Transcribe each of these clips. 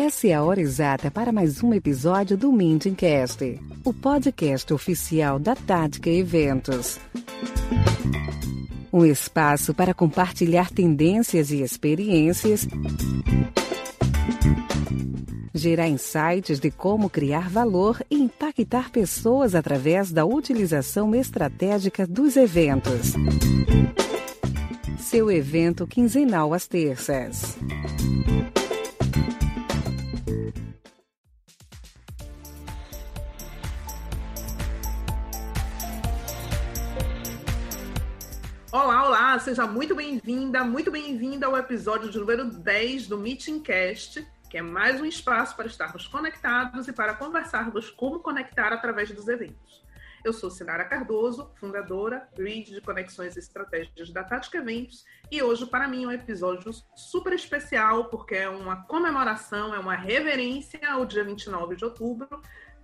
Essa é a hora exata para mais um episódio do Meetingcast, o podcast oficial da Tática Eventos. Um espaço para compartilhar tendências e experiências, gerar insights de como criar valor e impactar pessoas através da utilização estratégica dos eventos. Seu evento quinzenal às terças. Olá, seja muito bem-vinda, muito bem-vinda ao episódio de número 10 do Meetingcast, que é mais um espaço para estarmos conectados e para conversarmos como conectar através dos eventos. Eu sou Sinara Cardoso, fundadora, lead de conexões e estratégias da Tática Eventos, e hoje para mim é um episódio super especial, porque é uma comemoração, é uma reverência ao dia 29 de outubro,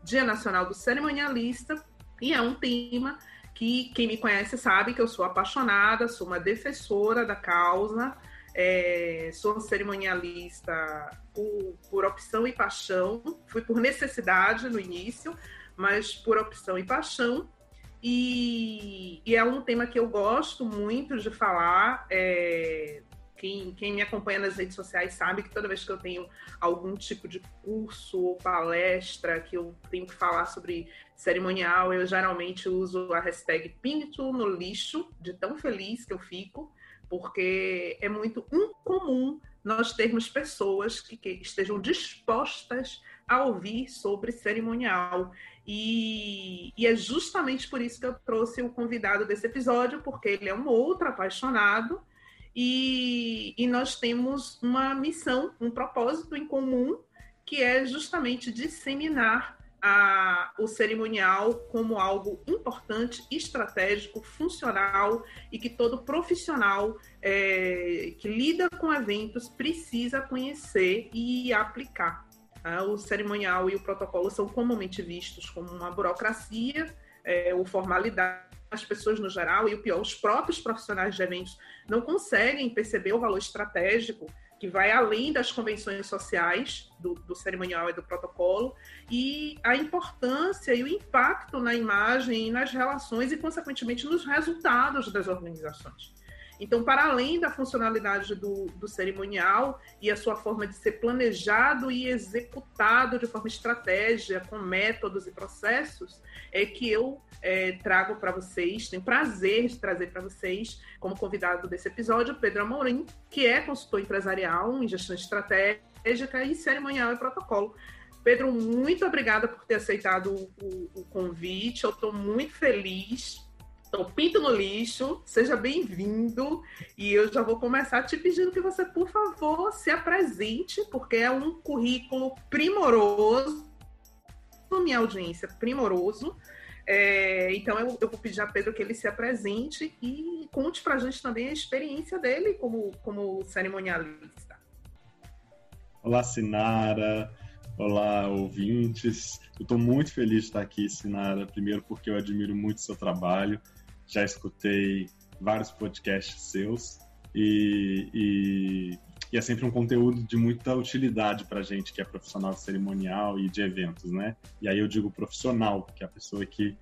Dia Nacional do Cerimonialista, e é um tema que quem me conhece sabe que eu sou apaixonada, sou uma defensora da causa, sou cerimonialista por opção e paixão, fui por necessidade no início, mas por opção e paixão, e é um tema que eu gosto muito de falar. Quem me acompanha nas redes sociais sabe que toda vez que eu tenho algum tipo de curso ou palestra que eu tenho que falar sobre cerimonial, eu geralmente uso a hashtag Pinto no lixo, de tão feliz que eu fico, porque é muito incomum nós termos pessoas que estejam dispostas a ouvir sobre cerimonial. E é justamente por isso que eu trouxe o convidado desse episódio, porque ele é um outro apaixonado, e nós temos uma missão, um propósito em comum, que é justamente disseminar o cerimonial como algo importante, estratégico, funcional, e que todo profissional que lida com eventos precisa conhecer e aplicar. O cerimonial e o protocolo são comumente vistos como uma burocracia ou formalidade. As pessoas no geral, e o pior, os próprios profissionais de eventos não conseguem perceber o valor estratégico que vai além das convenções sociais do cerimonial e do protocolo, e a importância e o impacto na imagem e nas relações e, consequentemente, nos resultados das organizações. Então, para além da funcionalidade do cerimonial e a sua forma de ser planejado e executado de forma estratégica, com métodos e processos, é que eu trago para vocês, tenho prazer de trazer para vocês, como convidado desse episódio, Pedro Amorim, que é consultor empresarial em gestão estratégica e cerimonial e protocolo. Pedro, muito obrigada por ter aceitado o convite, eu estou muito feliz. Então, Pinto no lixo, seja bem-vindo, e eu já vou começar te pedindo que você, por favor, se apresente, porque é um currículo primoroso, minha audiência, primoroso. Então, eu vou pedir a Pedro que ele se apresente e conte pra gente também a experiência dele como cerimonialista. Olá, Sinara. Olá, ouvintes. Eu estou muito feliz de estar aqui, Sinara, primeiro porque eu admiro muito o seu trabalho. Já escutei vários podcasts seus e é sempre um conteúdo de muita utilidade para a gente que é profissional cerimonial e de eventos, né? E aí eu digo profissional, que é a pessoa que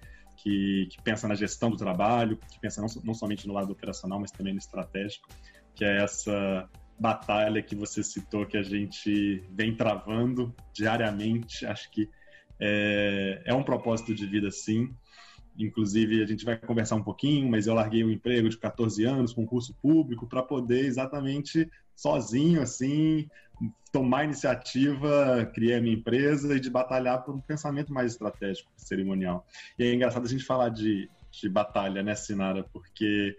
pensa na gestão do trabalho, que pensa não somente no lado operacional, mas também no estratégico, que é essa batalha que você citou, que a gente vem travando diariamente. Acho que é um propósito de vida, sim. Inclusive, a gente vai conversar um pouquinho, mas eu larguei um emprego de 14 anos, concurso público, para poder exatamente sozinho, assim, tomar iniciativa, criar a minha empresa e de batalhar por um pensamento mais estratégico, cerimonial. E é engraçado a gente falar de batalha, né, Sinara? Porque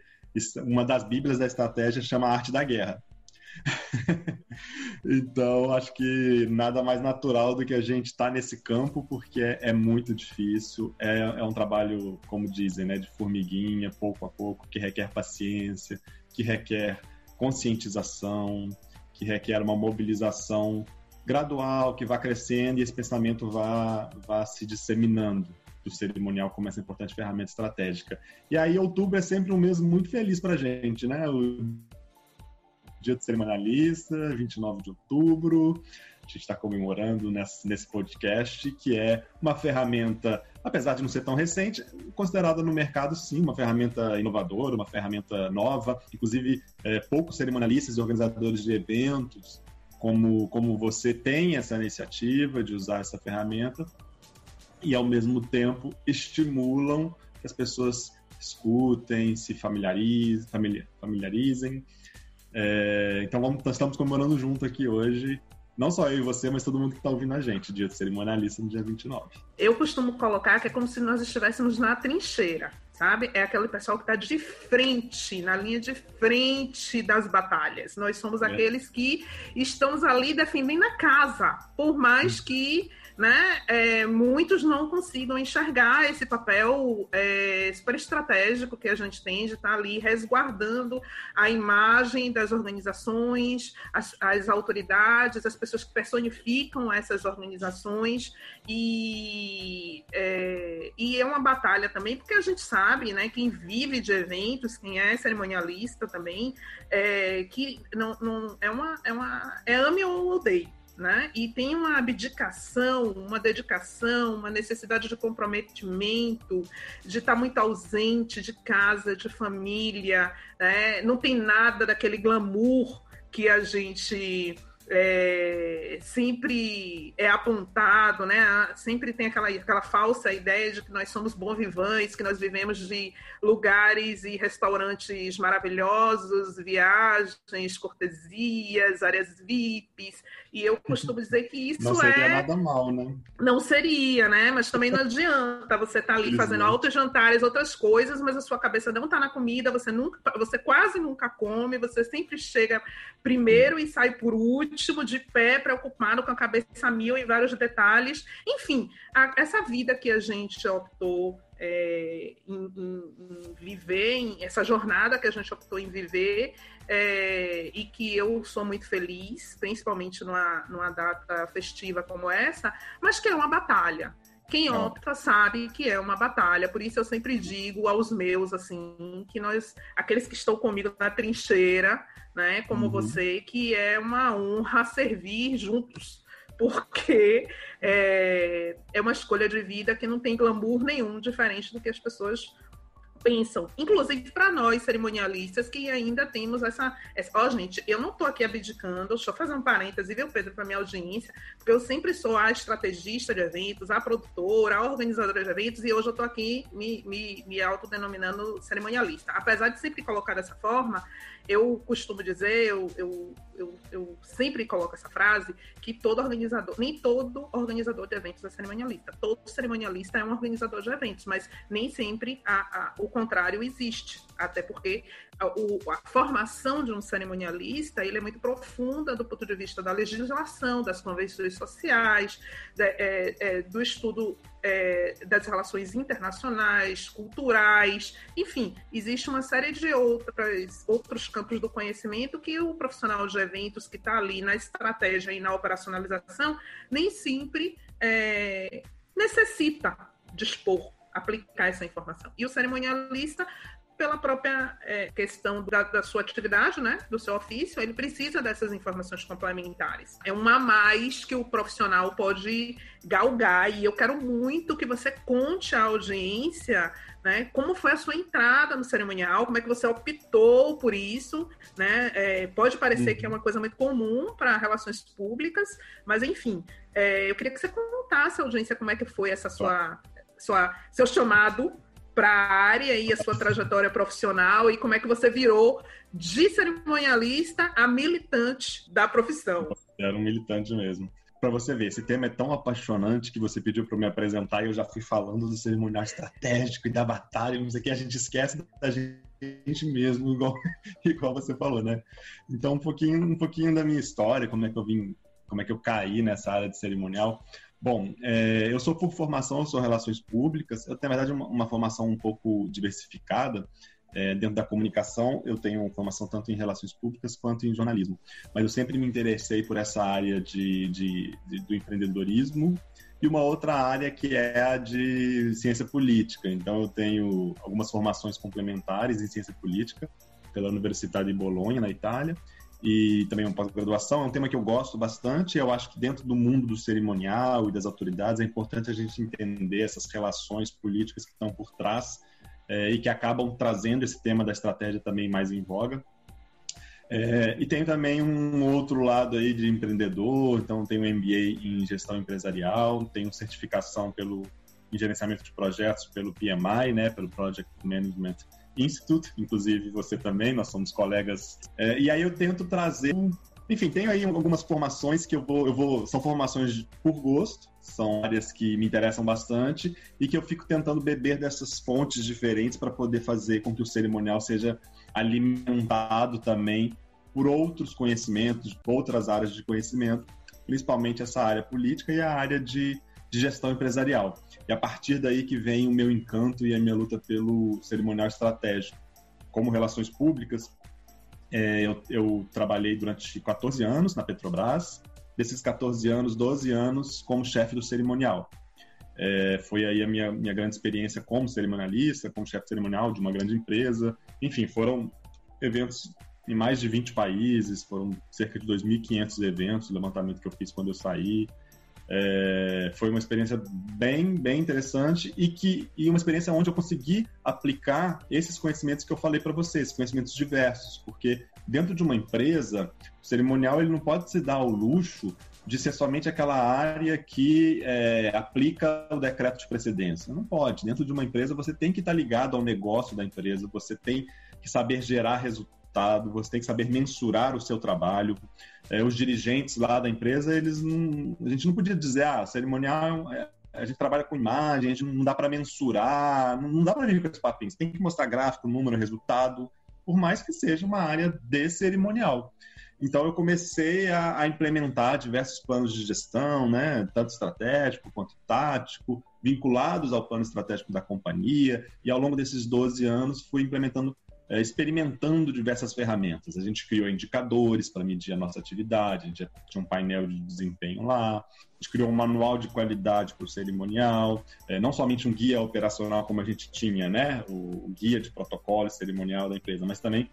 uma das bíblias da estratégia chama a arte da guerra. Então, acho que nada mais natural do que a gente estar nesse campo, porque é muito difícil, é um trabalho, como dizem, né, de formiguinha, pouco a pouco, que requer paciência, que requer conscientização, que requer uma mobilização gradual, que vá crescendo e esse pensamento vá se disseminando do cerimonial como essa importante ferramenta estratégica. E aí, outubro é sempre um mês muito feliz para a gente, né? Dia do Cerimonialista, 29 de outubro. A gente está comemorando nesse podcast, que é uma ferramenta, apesar de não ser tão recente, considerada no mercado, sim, uma ferramenta inovadora, uma ferramenta nova. Inclusive, poucos cerimonialistas e organizadores de eventos, como você, tem essa iniciativa de usar essa ferramenta e, ao mesmo tempo, estimulam que as pessoas escutem, se familiarizem. Então, nós estamos comemorando junto aqui hoje. Não só eu e você, mas todo mundo que está ouvindo a gente, Dia do Cerimonialista, no dia 29. Eu costumo colocar que é como se nós estivéssemos na trincheira, sabe? É aquele pessoal que está de frente, na linha de frente das batalhas. Nós somos aqueles que estamos ali defendendo a casa, por mais que, né, muitos não consigam enxergar esse papel super estratégico que a gente tem de estar ali resguardando a imagem das organizações, as autoridades, as pessoas que personificam essas organizações, e é uma batalha também, porque a gente sabe, né, quem vive de eventos, quem é cerimonialista também, que não é ame ou odeie. Né? E tem uma abdicação, uma dedicação, uma necessidade de comprometimento, de estar muito ausente de casa, de família, né? Não tem nada daquele glamour que a gente sempre é apontado, né? Sempre tem aquela falsa ideia de que nós somos bons vivantes, que nós vivemos de lugares e restaurantes maravilhosos, viagens, cortesias, áreas VIPs, e eu costumo dizer que isso não seria nada mal, né? Não seria, né? Mas também não adianta você estar ali fazendo altos jantares, outras coisas, mas a sua cabeça não está na comida, você quase nunca come, você sempre chega primeiro e sai por último, de pé, preocupado, com a cabeça a mil em vários detalhes. Enfim, essa vida que a gente optou em viver, essa jornada que a gente optou em viver, e que eu sou muito feliz, principalmente numa data festiva como essa, mas que é uma batalha. Quem opta sabe que é uma batalha, por isso eu sempre digo aos meus, assim, que aqueles que estão comigo na trincheira, né, como você, que é uma honra servir juntos, porque é uma escolha de vida que não tem glamour nenhum, diferente do que as pessoas pensam, inclusive para nós cerimonialistas que ainda temos essa... gente, eu não estou aqui abdicando, deixa eu fazer um parêntese, viu, Pedro, para minha audiência, porque eu sempre sou a estrategista de eventos, a produtora, a organizadora de eventos, e hoje eu estou aqui me autodenominando cerimonialista. Apesar de sempre colocar dessa forma, eu costumo dizer, eu sempre coloco essa frase, que nem todo organizador de eventos é cerimonialista. Todo cerimonialista é um organizador de eventos, mas nem sempre o contrário existe. Até porque a formação de um cerimonialista ele é muito profunda do ponto de vista da legislação, das convenções sociais, do estudo das relações internacionais, culturais, enfim, existe uma série de outros campos do conhecimento que o profissional de eventos que está ali na estratégia e na operacionalização nem sempre necessita dispor, aplicar essa informação. E o cerimonialista, pela própria questão da sua atividade, né, do seu ofício, ele precisa dessas informações complementares. É um a mais que o profissional pode galgar, e eu quero muito que você conte à audiência, né, como foi a sua entrada no cerimonial, como é que você optou por isso, né? Pode parecer que é uma coisa muito comum para relações públicas, mas enfim, eu queria que você contasse à audiência como é que foi essa seu chamado para a área e a sua trajetória profissional, e como é que você virou de cerimonialista a militante da profissão. Era um militante mesmo. Para você ver, esse tema é tão apaixonante que você pediu para eu me apresentar e eu já fui falando do cerimonial estratégico e da batalha, não sei o que, a gente esquece da gente mesmo, igual você falou, né? Então, um pouquinho da minha história, como é que eu caí nessa área de cerimonial. Bom, eu sou por formação, eu sou relações públicas, eu tenho, na verdade, uma formação um pouco diversificada. Dentro da comunicação, eu tenho formação tanto em relações públicas quanto em jornalismo. Mas eu sempre me interessei por essa área do empreendedorismo e uma outra área que é a de ciência política. Então, eu tenho algumas formações complementares em ciência política pela Universidade de Bolonha, na Itália, e também uma pós-graduação. É um tema que eu gosto bastante. Eu acho que dentro do mundo do cerimonial e das autoridades é importante a gente entender essas relações políticas que estão por trás e que acabam trazendo esse tema da estratégia também mais em voga. E tem também um outro lado aí de empreendedor, então tenho um MBA em gestão empresarial, tenho certificação em gerenciamento de projetos pelo PMI, né, pelo Project Management Institute, inclusive você também, nós somos colegas. E aí eu tento trazer, enfim, tenho aí algumas formações que são formações por gosto, são áreas que me interessam bastante e que eu fico tentando beber dessas fontes diferentes para poder fazer com que o cerimonial seja alimentado também por outros conhecimentos, outras áreas de conhecimento, principalmente essa área política e a área de gestão empresarial. E a partir daí que vem o meu encanto e a minha luta pelo cerimonial estratégico. Como relações públicas, eu trabalhei durante 14 anos na Petrobras, desses 14 anos, 12 anos como chefe do cerimonial. Foi aí a minha grande experiência como cerimonialista, como chefe cerimonial de uma grande empresa. Enfim, foram eventos em mais de 20 países, foram cerca de 2.500 eventos, o levantamento que eu fiz quando eu saí. Foi uma experiência bem, bem interessante e uma experiência onde eu consegui aplicar esses conhecimentos que eu falei para vocês, conhecimentos diversos, porque dentro de uma empresa, o cerimonial ele não pode se dar ao luxo de ser somente aquela área que aplica o decreto de precedência. Não pode. Dentro de uma empresa, você tem que estar ligado ao negócio da empresa, você tem que saber gerar resultados, você tem que saber mensurar o seu trabalho. Os dirigentes lá da empresa, a gente não podia dizer, cerimonial, a gente trabalha com imagem, a gente não dá para mensurar, não dá para vir com esse papinho. Você tem que mostrar gráfico, número, resultado, por mais que seja uma área de cerimonial. Então, eu comecei a implementar diversos planos de gestão, né, tanto estratégico quanto tático, vinculados ao plano estratégico da companhia, e ao longo desses 12 anos fui experimentando diversas ferramentas. A gente criou indicadores para medir a nossa atividade, a gente tinha um painel de desempenho lá, a gente criou um manual de qualidade para o cerimonial, não somente um guia operacional como a gente tinha, né, o guia de protocolo cerimonial da empresa, mas também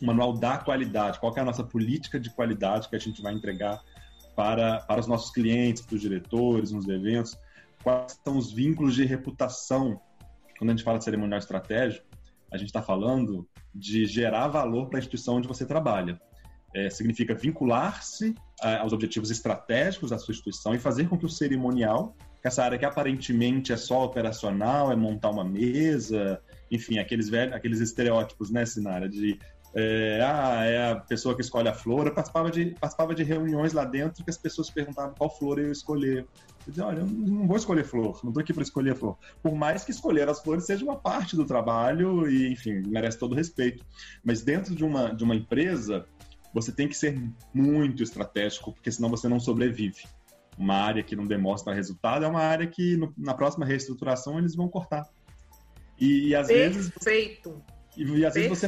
o manual da qualidade, qual que é a nossa política de qualidade que a gente vai entregar para os nossos clientes, para os diretores, nos eventos, quais são os vínculos de reputação. Quando a gente fala de cerimonial estratégico, a gente está falando de gerar valor para a instituição onde você trabalha. Significa vincular-se aos objetivos estratégicos da sua instituição e fazer com que o cerimonial, que essa área que aparentemente é só operacional, é montar uma mesa, enfim, aqueles estereótipos, né, Sinara, de é a pessoa que escolhe a flor. Eu participava de reuniões lá dentro que as pessoas perguntavam qual flor eu ia escolher. Eu dizia, olha, eu não vou escolher flor, não estou aqui para escolher a flor. Por mais que escolher as flores seja uma parte do trabalho e, enfim, merece todo o respeito. Mas dentro de uma empresa, você tem que ser muito estratégico, porque senão você não sobrevive. Uma área que não demonstra resultado é uma área que na próxima reestruturação eles vão cortar. E às vezes... Perfeito! E às vezes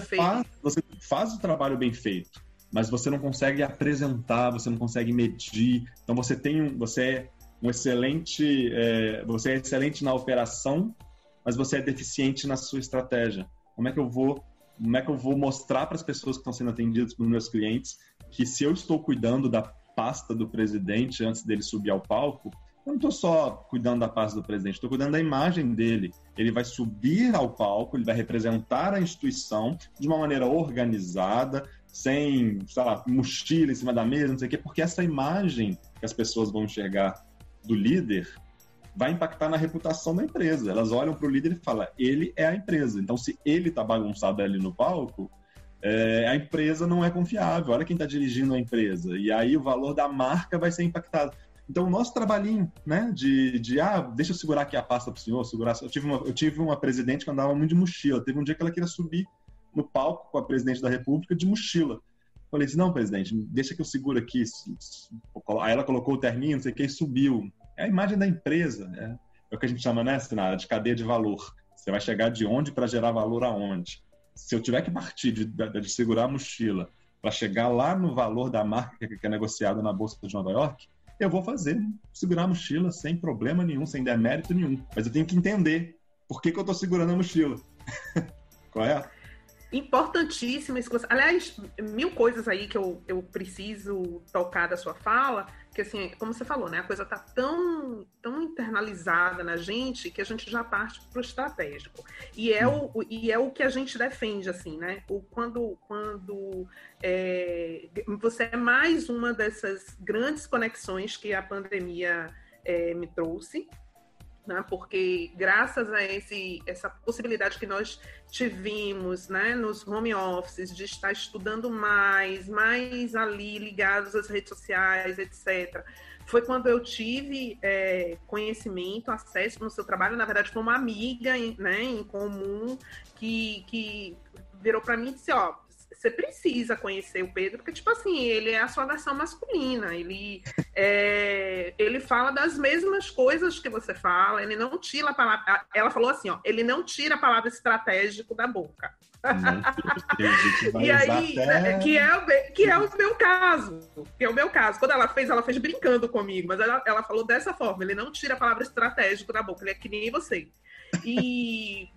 você faz o trabalho bem feito, mas você não consegue apresentar, você não consegue medir. Então você é excelente na operação, mas você é deficiente na sua estratégia. Como é que eu vou mostrar para as pessoas que estão sendo atendidas pelos meus clientes que se eu estou cuidando da pasta do presidente antes dele subir ao palco, eu não estou só cuidando da pasta do presidente, estou cuidando da imagem dele. Ele vai subir ao palco, ele vai representar a instituição de uma maneira organizada, sem, sei lá, mochila em cima da mesa, não sei o quê, porque essa imagem que as pessoas vão enxergar do líder vai impactar na reputação da empresa. Elas olham para o líder e falam, ele é a empresa. Então, se ele está bagunçado ali no palco, a empresa não é confiável. Olha quem está dirigindo a empresa. E aí o valor da marca vai ser impactado. Então, o nosso trabalhinho, né, deixa eu segurar aqui a pasta para o senhor, segurar. Eu tive uma presidente que andava muito de mochila. Teve um dia que ela queria subir no palco com a presidente da República de mochila. Falei assim, não, presidente, deixa que eu seguro aqui. Aí ela colocou o terninho, não sei o que, e subiu. É a imagem da empresa, é o que a gente chama, né, Sinara, de cadeia de valor. Você vai chegar de onde para gerar valor aonde. Se eu tiver que partir de segurar a mochila para chegar lá no valor da marca que é negociada na Bolsa de Nova York, eu vou segurar a mochila sem problema nenhum, sem demérito nenhum. Mas eu tenho que entender por que eu estou segurando a mochila. Correto? Importantíssimo isso. Aliás, mil coisas aí que eu preciso tocar da sua fala, que assim, como você falou, né? A coisa tá tão internalizada na gente que a gente já parte pro estratégico. E é o que a gente defende, assim, né? Quando você é mais uma dessas grandes conexões que a pandemia me trouxe, né? Porque graças a essa possibilidade que nós tivemos, né, nos home offices, de estar estudando mais ali ligados às redes sociais, etc., foi quando eu tive conhecimento, acesso no seu trabalho. Na verdade, foi uma amiga, né, em comum que virou para mim e disse, ó, você precisa conhecer o Pedro, porque, tipo assim, ele é a sua versão masculina, ele fala das mesmas coisas que você fala, ele não tira a palavra... Ela falou assim, ó, ele não tira a palavra estratégico da boca. E aí, que é o meu caso. Quando ela fez brincando comigo, mas ela falou dessa forma, ele não tira a palavra estratégico da boca, ele é que nem você. E...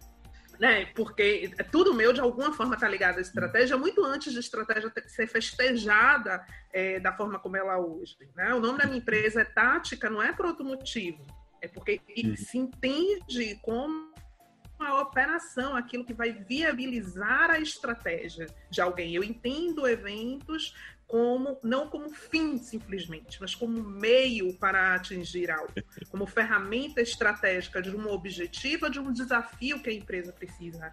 né, porque tudo meu, de alguma forma, está ligado à estratégia, muito antes de estratégia ser festejada da forma como ela é hoje. Né? O nome da minha empresa é Tática, não é por outro motivo. É porque se entende como a operação, aquilo que vai viabilizar a estratégia de alguém. Eu entendo eventos não como fim, simplesmente, mas como meio para atingir algo, como ferramenta estratégica de um objetivo, de um desafio que a empresa precisa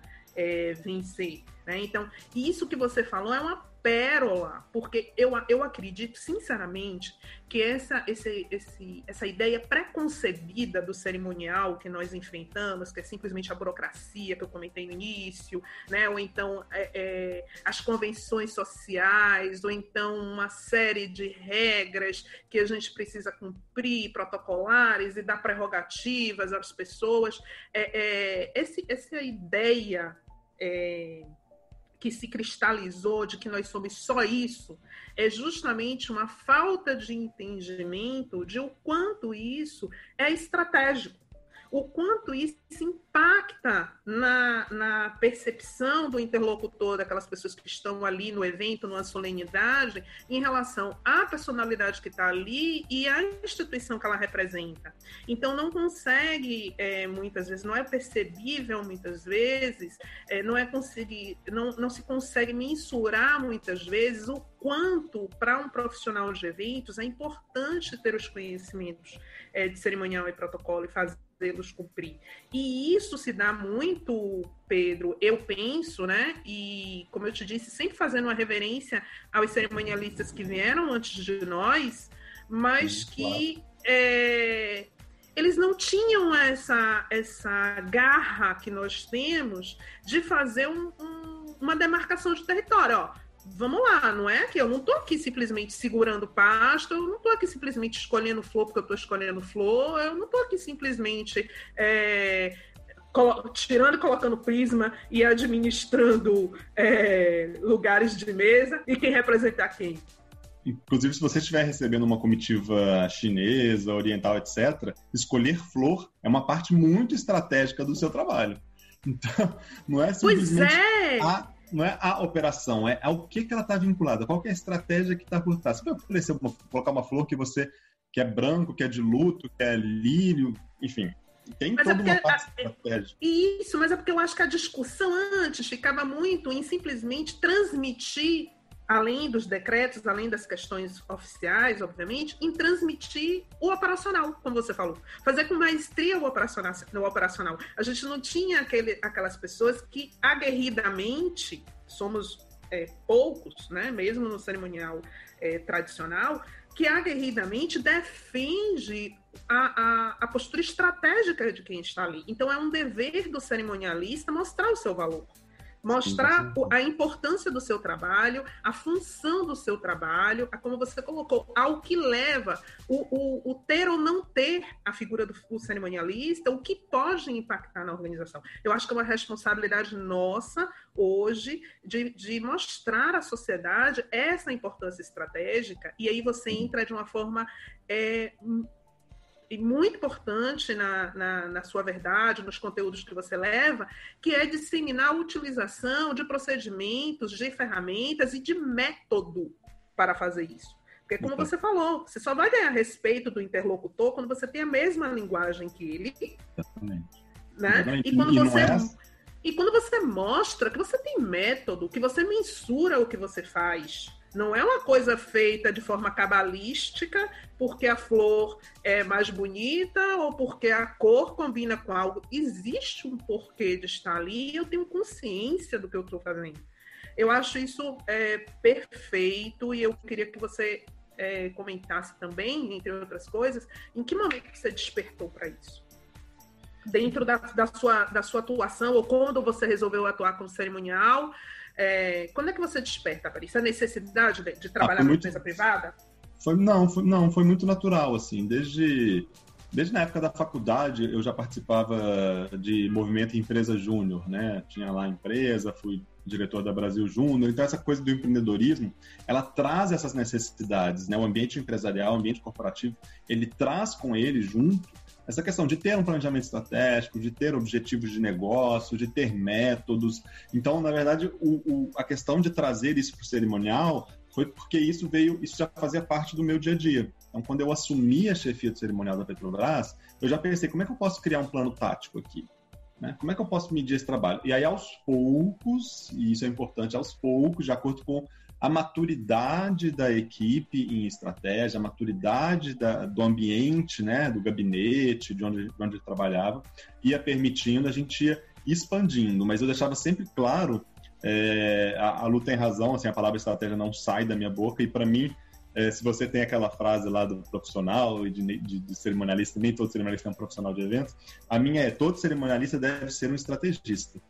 vencer. Né? Então, isso que você falou é uma pérola, porque eu acredito, sinceramente, que essa ideia preconcebida do cerimonial que nós enfrentamos, que é simplesmente a burocracia que eu comentei no início, né? Ou então as convenções sociais, ou então uma série de regras que a gente precisa cumprir, protocolares, e dar prerrogativas às pessoas. Essa ideia que se cristalizou de que nós somos só isso, é justamente uma falta de entendimento de o quanto isso é estratégico, o quanto isso impacta na percepção do interlocutor, daquelas pessoas que estão ali no evento, numa solenidade, em relação à personalidade que está ali e à instituição que ela representa. Então, não consegue, muitas vezes, não é percebível, muitas vezes, não se consegue mensurar, muitas vezes, o quanto, para um profissional de eventos, é importante ter os conhecimentos de cerimonial e protocolo e fazê-los cumprir. E isso se dá muito, Pedro, eu penso, né? E, como eu te disse, sempre fazendo uma reverência aos cerimonialistas que vieram antes de nós, mas que eles não tinham essa garra que nós temos de fazer uma demarcação de território, ó. Vamos lá, não é que eu não estou aqui simplesmente segurando pasto, eu não estou aqui simplesmente escolhendo flor porque eu estou escolhendo flor, eu não estou aqui simplesmente tirando e colocando prisma e administrando lugares de mesa e quem representa quem. Inclusive, se você estiver recebendo uma comitiva chinesa, oriental, etc., escolher flor é uma parte muito estratégica do seu trabalho. Então, não é simplesmente não é a operação, é ao que ela está vinculada, qual que é a estratégia que está por trás. Você vai oferecer colocar uma flor que é branco, que é de luto, que é lírio, enfim, tem toda uma parte estratégica. Isso, mas é porque eu acho que a discussão antes ficava muito em simplesmente transmitir, além dos decretos, além das questões oficiais, obviamente, em transmitir o operacional, como você falou. Fazer com maestria o operacional. A gente não tinha aquelas pessoas que aguerridamente, somos poucos, né, mesmo no cerimonial tradicional, que aguerridamente defende a postura estratégica de quem está ali. Então, é um dever do cerimonialista mostrar o seu valor. Mostrar a importância do seu trabalho, a função do seu trabalho, como você colocou, ao que leva o ter ou não ter a figura do cerimonialista, o que pode impactar na organização. Eu acho que é uma responsabilidade nossa hoje de mostrar à sociedade essa importância estratégica, e aí você entra de uma forma e muito importante na sua verdade, nos conteúdos que você leva, que é disseminar a utilização de procedimentos, de ferramentas e de método para fazer isso. Porque, como você falou, você só vai ganhar respeito do interlocutor quando você tem a mesma linguagem que ele. Exatamente. Né? E quando você mostra que você tem método, que você mensura o que você faz. Não é uma coisa feita de forma cabalística, porque a flor é mais bonita ou porque a cor combina com algo. Existe um porquê de estar ali e eu tenho consciência do que eu estou fazendo. Eu acho isso perfeito e eu queria que você comentasse também, entre outras coisas, em que momento você despertou para isso? Dentro da sua atuação, ou quando você resolveu atuar como cerimonial, quando é que você desperta para isso? A necessidade de trabalhar na empresa privada? Foi muito natural, assim. Desde na época da faculdade, eu já participava de movimento Empresa Júnior, né? Tinha lá a empresa, fui diretor da Brasil Júnior. Então, essa coisa do empreendedorismo, ela traz essas necessidades, né? O ambiente empresarial, o ambiente corporativo, ele traz com ele junto essa questão de ter um planejamento estratégico, de ter objetivos de negócio, de ter métodos. Então, na verdade, a questão de trazer isso para o cerimonial foi porque isso já fazia parte do meu dia a dia. Então, quando eu assumi a chefia do cerimonial da Petrobras, eu já pensei, como é que eu posso criar um plano tático aqui? Né? Como é que eu posso medir esse trabalho? E aí, aos poucos, e isso é importante, aos poucos, de acordo com a maturidade da equipe em estratégia, a maturidade do ambiente, né, do gabinete, de onde eu trabalhava, ia permitindo, a gente ia expandindo. Mas eu deixava sempre claro, a Lu tem razão, assim, a palavra estratégia não sai da minha boca, e para mim, se você tem aquela frase lá do profissional e de cerimonialista, nem todo cerimonialista é um profissional de eventos, a minha é: todo cerimonialista deve ser um estrategista.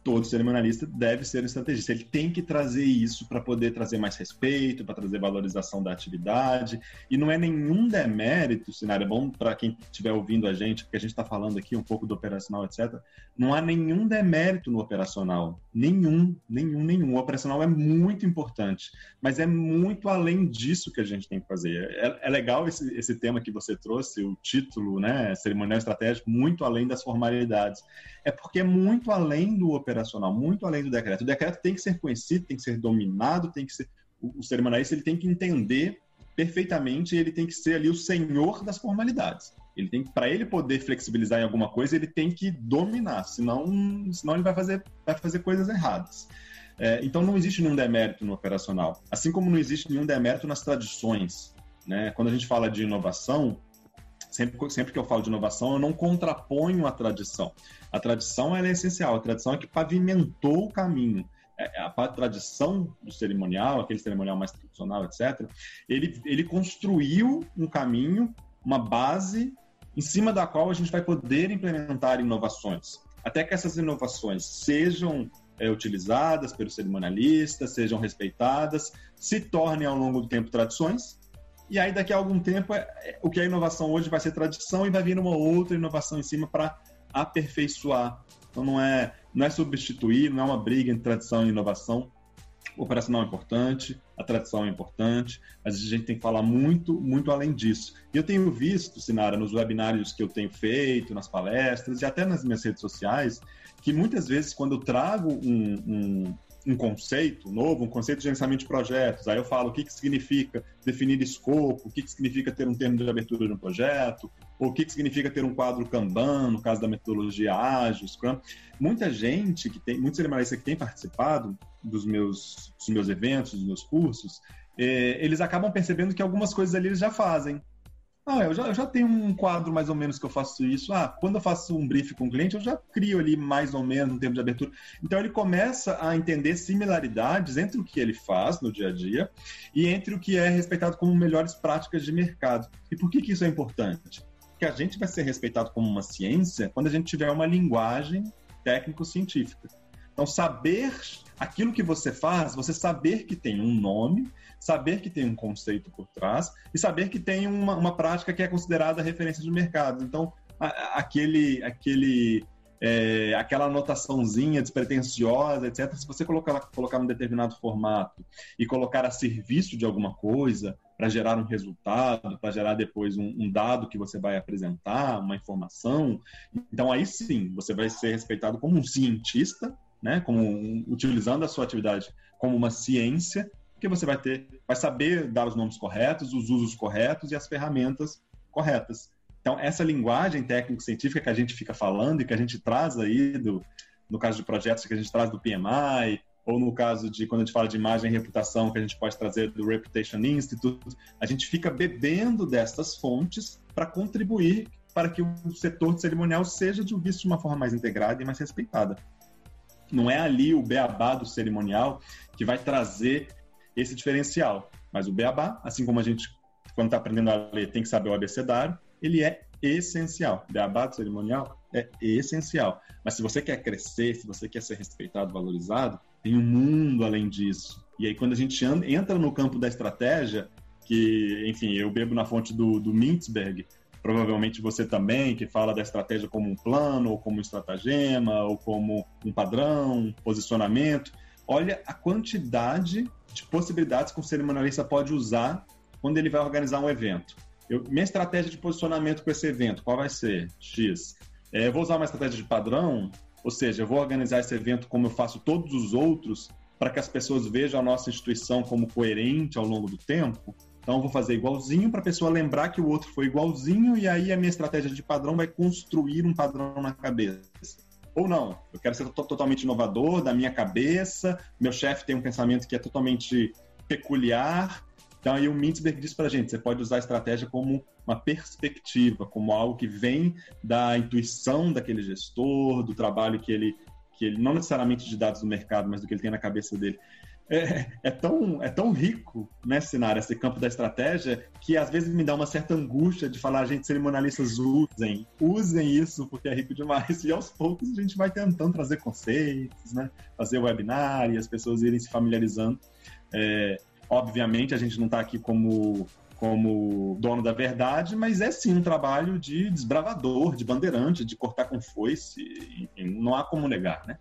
Todo cerimonialista deve ser um estrategista. Ele tem que trazer isso para poder trazer mais respeito, para trazer valorização da atividade. E não é nenhum demérito, Sinara, é bom para quem estiver ouvindo a gente, porque a gente está falando aqui um pouco do operacional, etc. Não há nenhum demérito no operacional. Nenhum. O operacional é muito importante, mas é muito além disso que a gente tem que fazer. É legal esse tema que você trouxe, o título, né, cerimonial estratégico, muito além das formalidades. É porque é muito além do operacional, muito além do decreto. O decreto tem que ser conhecido, tem que ser dominado, tem que ser... O cerimonialista, ele tem que entender perfeitamente, ele tem que ser ali o senhor das formalidades. Para ele poder flexibilizar em alguma coisa, ele tem que dominar, senão ele vai fazer coisas erradas. Então, não existe nenhum demérito no operacional, assim como não existe nenhum demérito nas tradições, né? Quando a gente fala de inovação, sempre que eu falo de inovação, eu não contraponho a tradição. A tradição, ela é essencial, a tradição é que pavimentou o caminho. A tradição do cerimonial, aquele cerimonial mais tradicional, etc., ele construiu um caminho, uma base, em cima da qual a gente vai poder implementar inovações. Até que essas inovações sejam utilizadas pelos cerimonialistas, sejam respeitadas, se tornem ao longo do tempo tradições, e aí daqui a algum tempo o que é inovação hoje vai ser tradição e vai vir uma outra inovação em cima para aperfeiçoar. Então não é substituir, não é uma briga entre tradição e inovação. O operacional é importante, a tradição é importante, mas a gente tem que falar muito, muito além disso. E eu tenho visto, Sinara, nos webinários que eu tenho feito, nas palestras e até nas minhas redes sociais, que muitas vezes quando eu trago um conceito novo, um conceito de gerenciamento de projetos, aí eu falo o que significa definir escopo, o que significa ter um termo de abertura de um projeto, ou o que significa ter um quadro Kanban, no caso da metodologia ágil, Scrum. Muita gente, muitos cerimonialistas que têm participado dos meus eventos, dos meus cursos, eles acabam percebendo que algumas coisas ali eles já fazem. Eu já tenho um quadro mais ou menos que eu faço isso. Quando eu faço um brief com o cliente, eu já crio ali mais ou menos um termo de abertura. Então, ele começa a entender similaridades entre o que ele faz no dia a dia e entre o que é respeitado como melhores práticas de mercado. E por que isso é importante? Porque a gente vai ser respeitado como uma ciência quando a gente tiver uma linguagem técnico-científica. Então, saber aquilo que você faz, você saber que tem um nome, saber que tem um conceito por trás e saber que tem uma prática que é considerada referência de mercado. Então, aquela anotaçãozinha despretensiosa, etc., se você colocar num determinado formato e colocar a serviço de alguma coisa, para gerar um resultado, para gerar depois um dado que você vai apresentar, uma informação. Então, aí sim, você vai ser respeitado como um cientista, né? Utilizando a sua atividade como uma ciência, porque você vai saber dar os nomes corretos, os usos corretos e as ferramentas corretas. Então, essa linguagem técnico-científica que a gente fica falando e que a gente traz aí, no caso de projetos que a gente traz do PMI, ou no caso de quando a gente fala de imagem e reputação, que a gente pode trazer do Reputation Institute, a gente fica bebendo dessas fontes para contribuir para que o setor de cerimonial seja visto de uma forma mais integrada e mais respeitada. Não é ali o beabá do cerimonial que vai trazer esse diferencial, mas o beabá, assim como a gente, quando está aprendendo a ler, tem que saber o abecedário, ele é essencial. O beabá do cerimonial é essencial. Mas se você quer crescer, se você quer ser respeitado, valorizado, tem um mundo além disso. E aí, quando a gente entra no campo da estratégia, que, enfim, eu bebo na fonte do Mintzberg, provavelmente você também, que fala da estratégia como um plano, ou como um estratagema, ou como um padrão, um posicionamento. Olha a quantidade de possibilidades que um cerimonialista pode usar quando ele vai organizar um evento. Minha estratégia de posicionamento com esse evento, qual vai ser? X. Eu vou usar uma estratégia de padrão, ou seja, eu vou organizar esse evento como eu faço todos os outros, para que as pessoas vejam a nossa instituição como coerente ao longo do tempo. Então, eu vou fazer igualzinho para a pessoa lembrar que o outro foi igualzinho, e aí a minha estratégia de padrão vai construir um padrão na cabeça. Ou não, eu quero ser totalmente inovador, da minha cabeça, meu chefe tem um pensamento que é totalmente peculiar. Então, aí o Mintzberg diz para a gente, você pode usar a estratégia como uma perspectiva, como algo que vem da intuição daquele gestor, do trabalho que ele não necessariamente de dados do mercado, mas do que ele tem na cabeça dele. É tão rico, né, Sinara, esse campo da estratégia, que às vezes me dá uma certa angústia de falar, gente, cerimonialistas usem isso, porque é rico demais. E aos poucos a gente vai tentando trazer conceitos, né, fazer webinar e as pessoas irem se familiarizando. Obviamente, a gente não está aqui como dono da verdade, mas é sim um trabalho de desbravador, de bandeirante, de cortar com foice, enfim, não há como negar, né?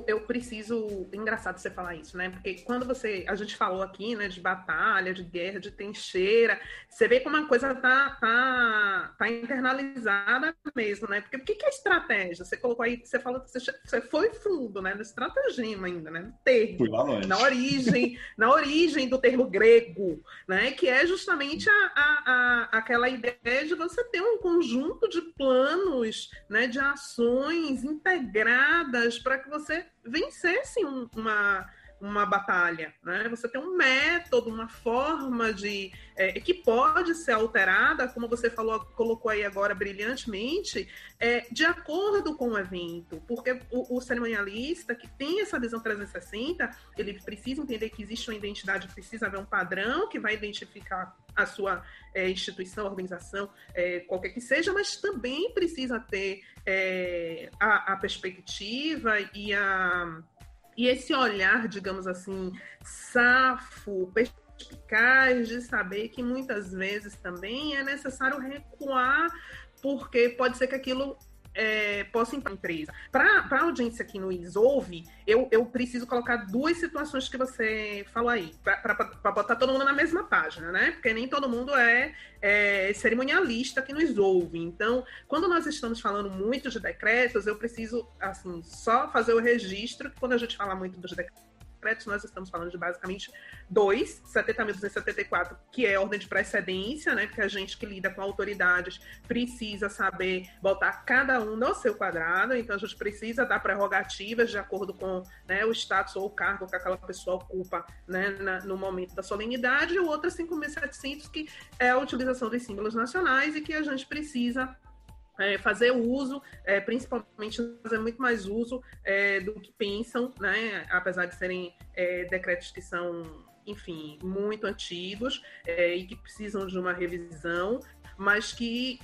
Eu preciso... Engraçado você falar isso, né? Porque quando a gente falou aqui, né, de batalha, de guerra, de trincheira, você vê como a coisa tá internalizada mesmo, né? Porque o que é estratégia? Você colocou aí, você falou que você foi fundo, né? No estratagema ainda, né? No termo. Fui lá longe. Na origem do termo grego, né? Que é justamente aquela ideia de você ter um conjunto de planos, né? De ações integradas para que você vencesse uma batalha, né? Você tem um método, uma forma que pode ser alterada, como você colocou aí agora brilhantemente, de acordo com o evento, porque o cerimonialista que tem essa visão 360, ele precisa entender que existe uma identidade, precisa haver um padrão que vai identificar a sua instituição, organização, qualquer que seja, mas também precisa ter a perspectiva e esse olhar, digamos assim, safo, perspicaz de saber que muitas vezes também é necessário recuar, porque pode ser que aquilo possa ir para a empresa. Para a audiência que nos ouve, eu preciso colocar duas situações que você falou aí, para botar todo mundo na mesma página, né? Porque nem todo mundo é cerimonialista que nos ouve. Então, quando nós estamos falando muito de decretos, eu preciso, assim, só fazer o registro, que quando a gente fala muito dos decretos, nós estamos falando de basicamente 70.274, que é ordem de precedência, né? Porque a gente que lida com autoridades precisa saber botar cada um no seu quadrado, então a gente precisa dar prerrogativas de acordo com, né, o status ou o cargo que aquela pessoa ocupa, né, no momento da solenidade, e o outro 5.700, que é a utilização dos símbolos nacionais e que a gente precisa fazer uso, principalmente fazer muito mais uso do que pensam, né? Apesar de serem decretos que são, enfim, muito antigos e que precisam de uma revisão, mas que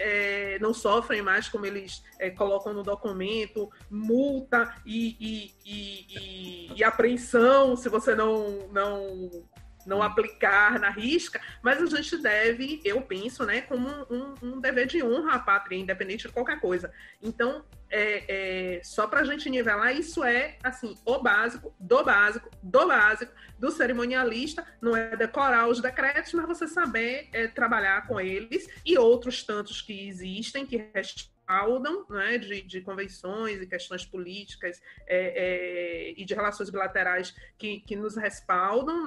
não sofrem mais, como eles colocam no documento, multa e apreensão se você não não aplicar na risca, mas a gente deve, eu penso, né, como um dever de honra à pátria, independente de qualquer coisa. Então, só para a gente nivelar, isso é, assim, o básico, do básico, do cerimonialista, não é decorar os decretos, mas você saber trabalhar com eles e outros tantos que existem, que respaldam, né, de convenções e questões políticas e de relações bilaterais que nos respaldam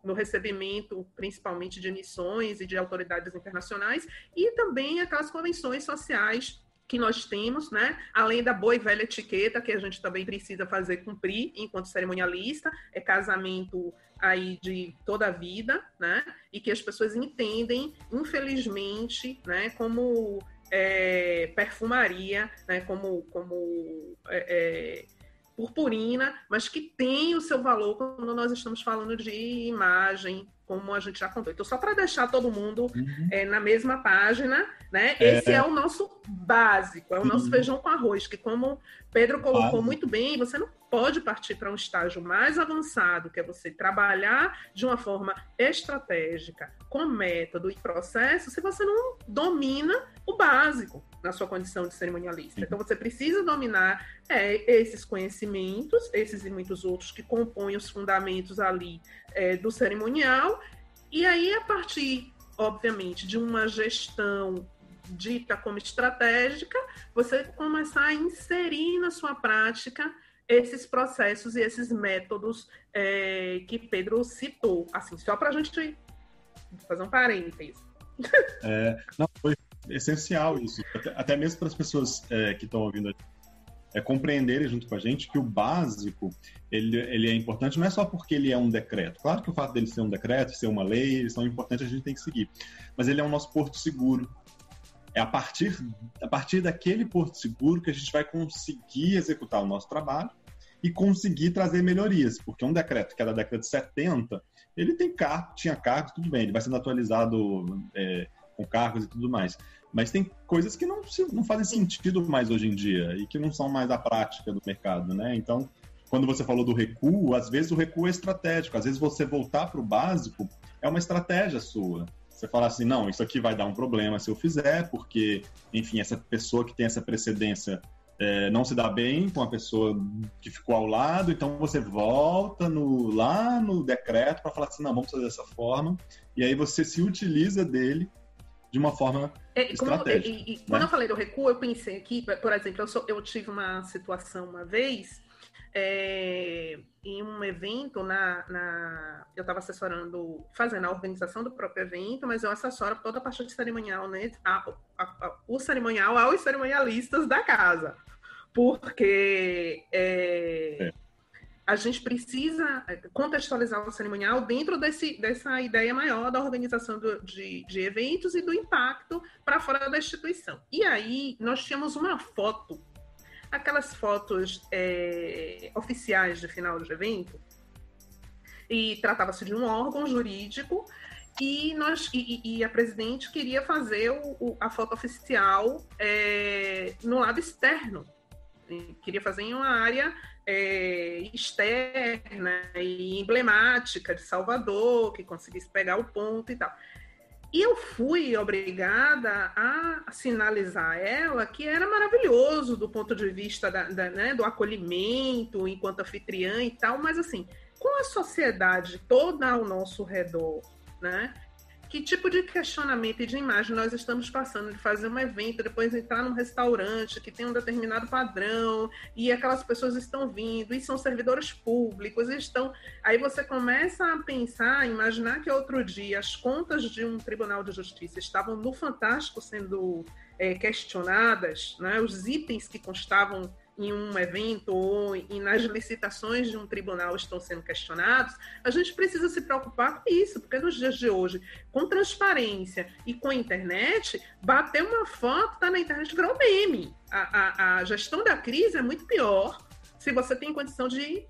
no recebimento, principalmente de missões e de autoridades internacionais, e também aquelas convenções sociais que nós temos, né? Além da boa e velha etiqueta que a gente também precisa fazer cumprir enquanto cerimonialista, é casamento aí de toda a vida, né? E que as pessoas entendem, infelizmente, né? Como perfumaria, né? Como purpurina, mas que tem o seu valor quando nós estamos falando de imagem, como a gente já contou. Então, só para deixar todo mundo na mesma página, né? Esse é o nosso básico, é o nosso feijão com arroz, que como Pedro colocou muito bem, você não pode partir para um estágio mais avançado, que é você trabalhar de uma forma estratégica, com método e processo, se você não domina o básico na sua condição de cerimonialista. Então, você precisa dominar esses conhecimentos, esses e muitos outros que compõem os fundamentos ali do cerimonial, e aí, a partir, obviamente, de uma gestão dita como estratégica, você começar a inserir na sua prática esses processos e esses métodos que Pedro citou. Assim, só para a gente fazer um parênteses. Não, foi essencial isso. Até mesmo para as pessoas que estão ouvindo compreenderem junto com a gente que o básico ele é importante, não é só porque ele é um decreto. Claro que o fato dele ser um decreto, ser uma lei, eles são importantes, a gente tem que seguir. Mas ele é o nosso porto seguro. É a partir daquele porto seguro que a gente vai conseguir executar o nosso trabalho e conseguir trazer melhorias. Porque um decreto, que era decreto 70, ele tinha cargos, tudo bem, ele vai sendo atualizado com cargos e tudo mais. Mas tem coisas que não fazem sentido mais hoje em dia e que não são mais a prática do mercado, né? Então, quando você falou do recuo, às vezes o recuo é estratégico. Às vezes você voltar para o básico é uma estratégia sua. Você fala assim, não, isso aqui vai dar um problema se eu fizer, porque, enfim, essa pessoa que tem essa precedência não se dá bem com a pessoa que ficou ao lado, então você volta lá no decreto para falar assim, não, vamos fazer dessa forma, e aí você se utiliza dele de uma forma estratégica. Quando eu falei do recuo, eu pensei aqui, por exemplo, eu tive uma situação uma vez, em um evento, eu estava assessorando, fazendo a organização do próprio evento, mas eu assessoro toda a parte de cerimonial, né? O cerimonial aos cerimonialistas da casa, porque a gente precisa contextualizar o cerimonial dentro dessa ideia maior da organização de eventos e do impacto para fora da instituição. E aí, nós tínhamos uma foto, aquelas fotos oficiais de final de evento, e tratava-se de um órgão jurídico, e a presidente queria fazer a foto oficial no lado externo, queria fazer em uma área externa e emblemática de Salvador, que conseguisse pegar o ponto e tal. E eu fui obrigada a sinalizar a ela que era maravilhoso do ponto de vista né, do acolhimento enquanto anfitriã e tal, mas assim, com a sociedade toda ao nosso redor, né? Que tipo de questionamento e de imagem nós estamos passando de fazer um evento, depois entrar num restaurante que tem um determinado padrão e aquelas pessoas estão vindo e são servidores públicos, aí você começa a pensar, imaginar que outro dia as contas de um tribunal de justiça estavam no Fantástico sendo questionadas, né? Os itens que constavam em um evento ou nas licitações de um tribunal estão sendo questionados, a gente precisa se preocupar com isso, porque nos dias de hoje, com transparência e com a internet, bater uma foto, tá na internet, virou meme. A gestão da crise é muito pior se você tem condição de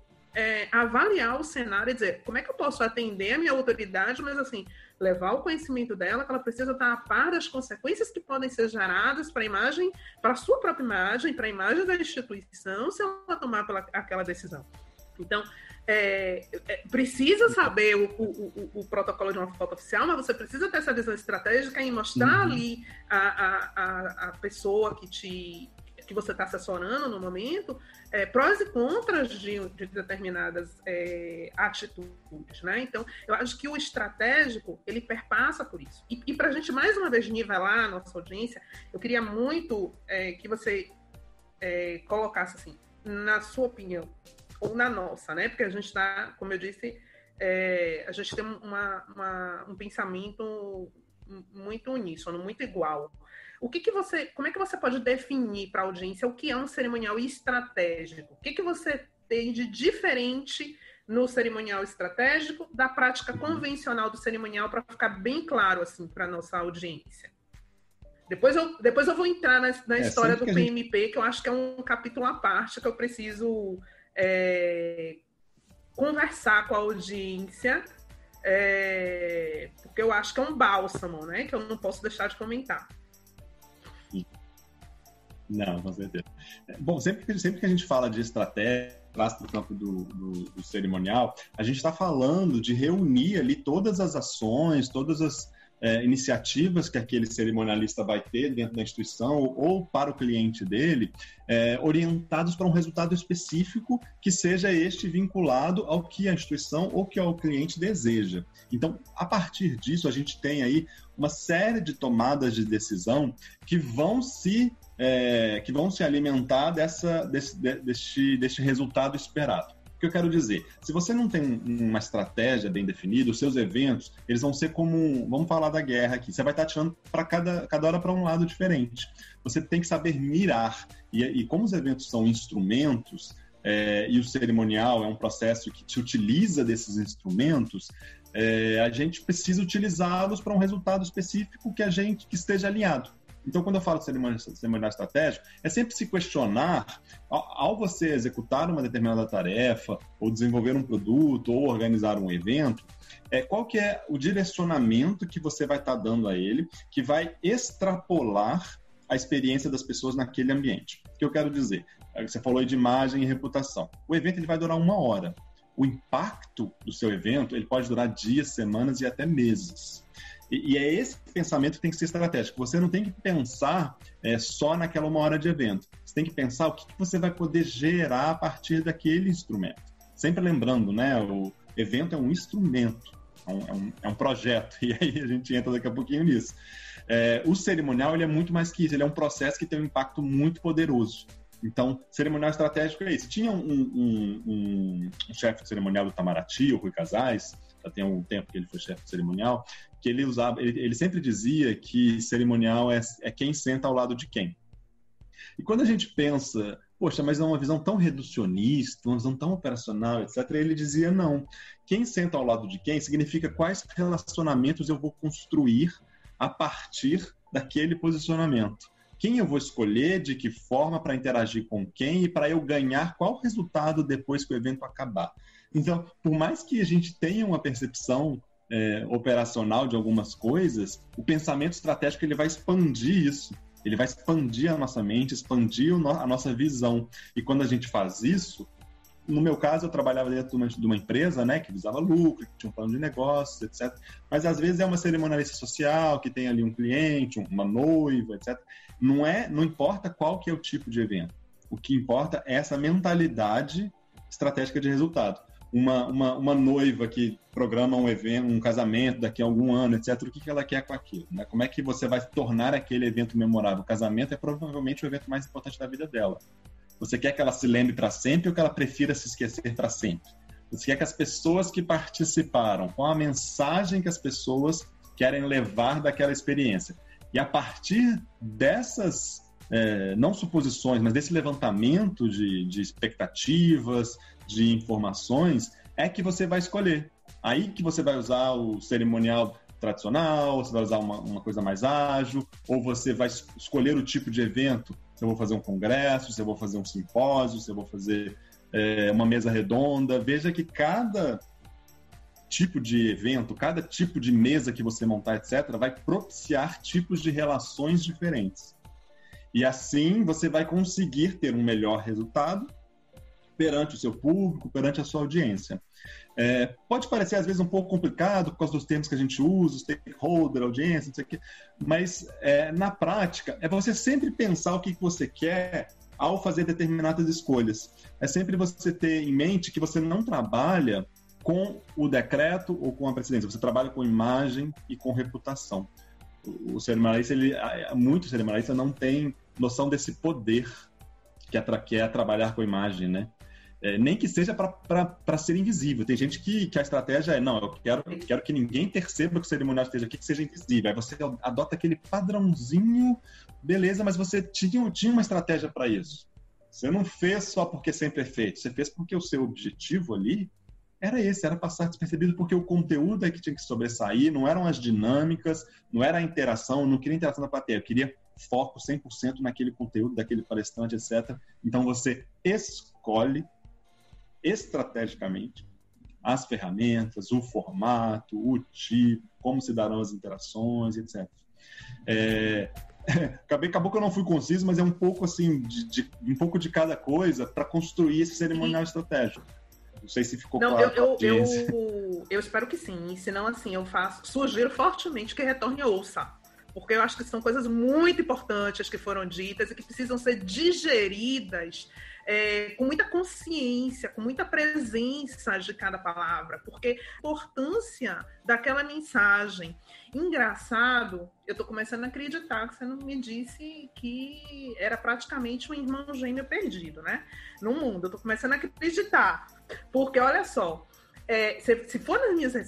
avaliar o cenário e dizer como é que eu posso atender a minha autoridade, mas assim, levar o conhecimento dela, que ela precisa estar a par das consequências que podem ser geradas para a imagem, para a sua própria imagem, para a imagem da instituição, se ela tomar aquela decisão. Então, precisa saber o protocolo de uma foto oficial, mas você precisa ter essa visão estratégica em mostrar ali a pessoa que você está assessorando no momento, prós e contras de determinadas atitudes, né? Então, eu acho que o estratégico, ele perpassa por isso. E para a gente, mais uma vez, nivelar a nossa audiência, eu queria muito que você colocasse, assim, na sua opinião, ou na nossa, né? Porque a gente está, como eu disse, a gente tem um pensamento muito uníssono, muito igual. Como é que você pode definir para a audiência o que é um cerimonial estratégico? O que você tem de diferente no cerimonial estratégico da prática convencional do cerimonial, para ficar bem claro assim para a nossa audiência? Depois eu vou entrar na história do PMP, que eu acho que é um capítulo à parte, que eu preciso conversar com a audiência, porque eu acho que é um bálsamo, né? Que eu não posso deixar de comentar. Não, com certeza. Bom, sempre que a gente fala de estratégia, traz para o campo do cerimonial, a gente está falando de reunir ali todas as ações, todas as iniciativas que aquele cerimonialista vai ter dentro da instituição ou para o cliente dele, orientados para um resultado específico que seja este vinculado ao que a instituição ou que o cliente deseja. Então, a partir disso, a gente tem aí uma série de tomadas de decisão que vão se alimentar deste resultado esperado. O que eu quero dizer? Se você não tem uma estratégia bem definida, os seus eventos, eles vão ser como... Vamos falar da guerra aqui. Você vai estar atirando para cada hora para um lado diferente. Você tem que saber mirar. E como os eventos são instrumentos, e o cerimonial é um processo que te utiliza desses instrumentos, a gente precisa utilizá-los para um resultado específico que esteja alinhado. Então, quando eu falo de cerimonial estratégico, é sempre se questionar, ao você executar uma determinada tarefa, ou desenvolver um produto, ou organizar um evento, qual que é o direcionamento que você vai estar dando a ele, que vai extrapolar a experiência das pessoas naquele ambiente. O que eu quero dizer? Você falou de imagem e reputação. O evento ele vai durar 1 hora. O impacto do seu evento ele pode durar dias, semanas e até meses. E é esse pensamento que tem que ser estratégico. Você não tem que pensar só naquela 1 hora de evento. Você tem que pensar o que você vai poder gerar a partir daquele instrumento. Sempre lembrando, né? O evento é um instrumento, é um projeto. E aí a gente entra daqui a pouquinho nisso. O cerimonial ele é muito mais que isso. Ele é um processo que tem um impacto muito poderoso. Então, cerimonial estratégico é isso. Tinha um chefe de cerimonial do Itamaraty, o Rui Casais, já tem um tempo que ele foi chefe de cerimonial, que ele sempre dizia que cerimonial é quem senta ao lado de quem. E quando a gente pensa, poxa, mas é uma visão tão reducionista, uma visão tão operacional, etc., ele dizia não. Quem senta ao lado de quem significa quais relacionamentos eu vou construir a partir daquele posicionamento. Quem eu vou escolher, de que forma para interagir com quem e para eu ganhar qual resultado depois que o evento acabar. Então, por mais que a gente tenha uma percepção operacional de algumas coisas, o pensamento estratégico ele vai expandir isso. Ele vai expandir a nossa mente, expandir a nossa visão. E quando a gente faz isso, no meu caso, eu trabalhava dentro de uma empresa, né, que visava lucro, que tinha um plano de negócios, etc. Mas às vezes é uma cerimonialista social que tem ali um cliente, uma noiva, etc. Não importa qual que é o tipo de evento. O que importa é essa mentalidade estratégica de resultado. Uma noiva que programa um evento, um casamento daqui a algum ano, etc. O que ela quer com aquilo? Né? Como é que você vai tornar aquele evento memorável? O casamento é provavelmente o evento mais importante da vida dela. Você quer que ela se lembre para sempre ou que ela prefira se esquecer para sempre? Você quer que as pessoas que participaram, qual a mensagem que as pessoas querem levar daquela experiência? E a partir dessas, não suposições, mas desse levantamento de expectativas, de informações, é que você vai escolher. Aí que você vai usar o cerimonial tradicional, você vai usar uma coisa mais ágil, ou você vai escolher o tipo de evento. Se eu vou fazer um congresso, se eu vou fazer um simpósio, se eu vou fazer uma mesa redonda. Veja que cada tipo de evento, cada tipo de mesa que você montar, etc., vai propiciar tipos de relações diferentes. E assim você vai conseguir ter um melhor resultado, perante o seu público, perante a sua audiência. Pode parecer, às vezes, um pouco complicado por causa dos termos que a gente usa, stakeholder, audiência, não sei o quê, mas, na prática, é você sempre pensar o que você quer ao fazer determinadas escolhas. É sempre você ter em mente que você não trabalha com o decreto ou com a presidência, você trabalha com imagem e com reputação. O cerimonialista, muito cerimonialista não tem noção desse poder que é trabalhar com imagem, né? Nem que seja para ser invisível. Tem gente que a estratégia é, não, eu quero que ninguém perceba que o cerimonial esteja aqui, que seja invisível. Aí você adota aquele padrãozinho, beleza, mas você tinha uma estratégia para isso. Você não fez só porque sempre é feito, você fez porque o seu objetivo ali era passar despercebido, porque o conteúdo é que tinha que sobressair, não eram as dinâmicas, não era a interação, eu não queria interação da plateia, eu queria foco 100% naquele conteúdo, daquele palestrante, etc. Então você escolhe estrategicamente as ferramentas, o formato, o tipo, como se darão as interações, etc. Acabou que eu não fui conciso, mas é um pouco assim, um pouco de cada coisa para construir esse cerimonial estratégico. Não sei se ficou claro. Eu espero que sim. E se não, assim, sugiro fortemente que retorne e ouça. Porque eu acho que são coisas muito importantes que foram ditas e que precisam ser digeridas com muita consciência, com muita presença de cada palavra. Porque a importância daquela mensagem. Engraçado, eu tô começando a acreditar que você não me disse que era praticamente um irmão gêmeo perdido, né? No mundo. Eu tô começando a acreditar. Porque, olha só, se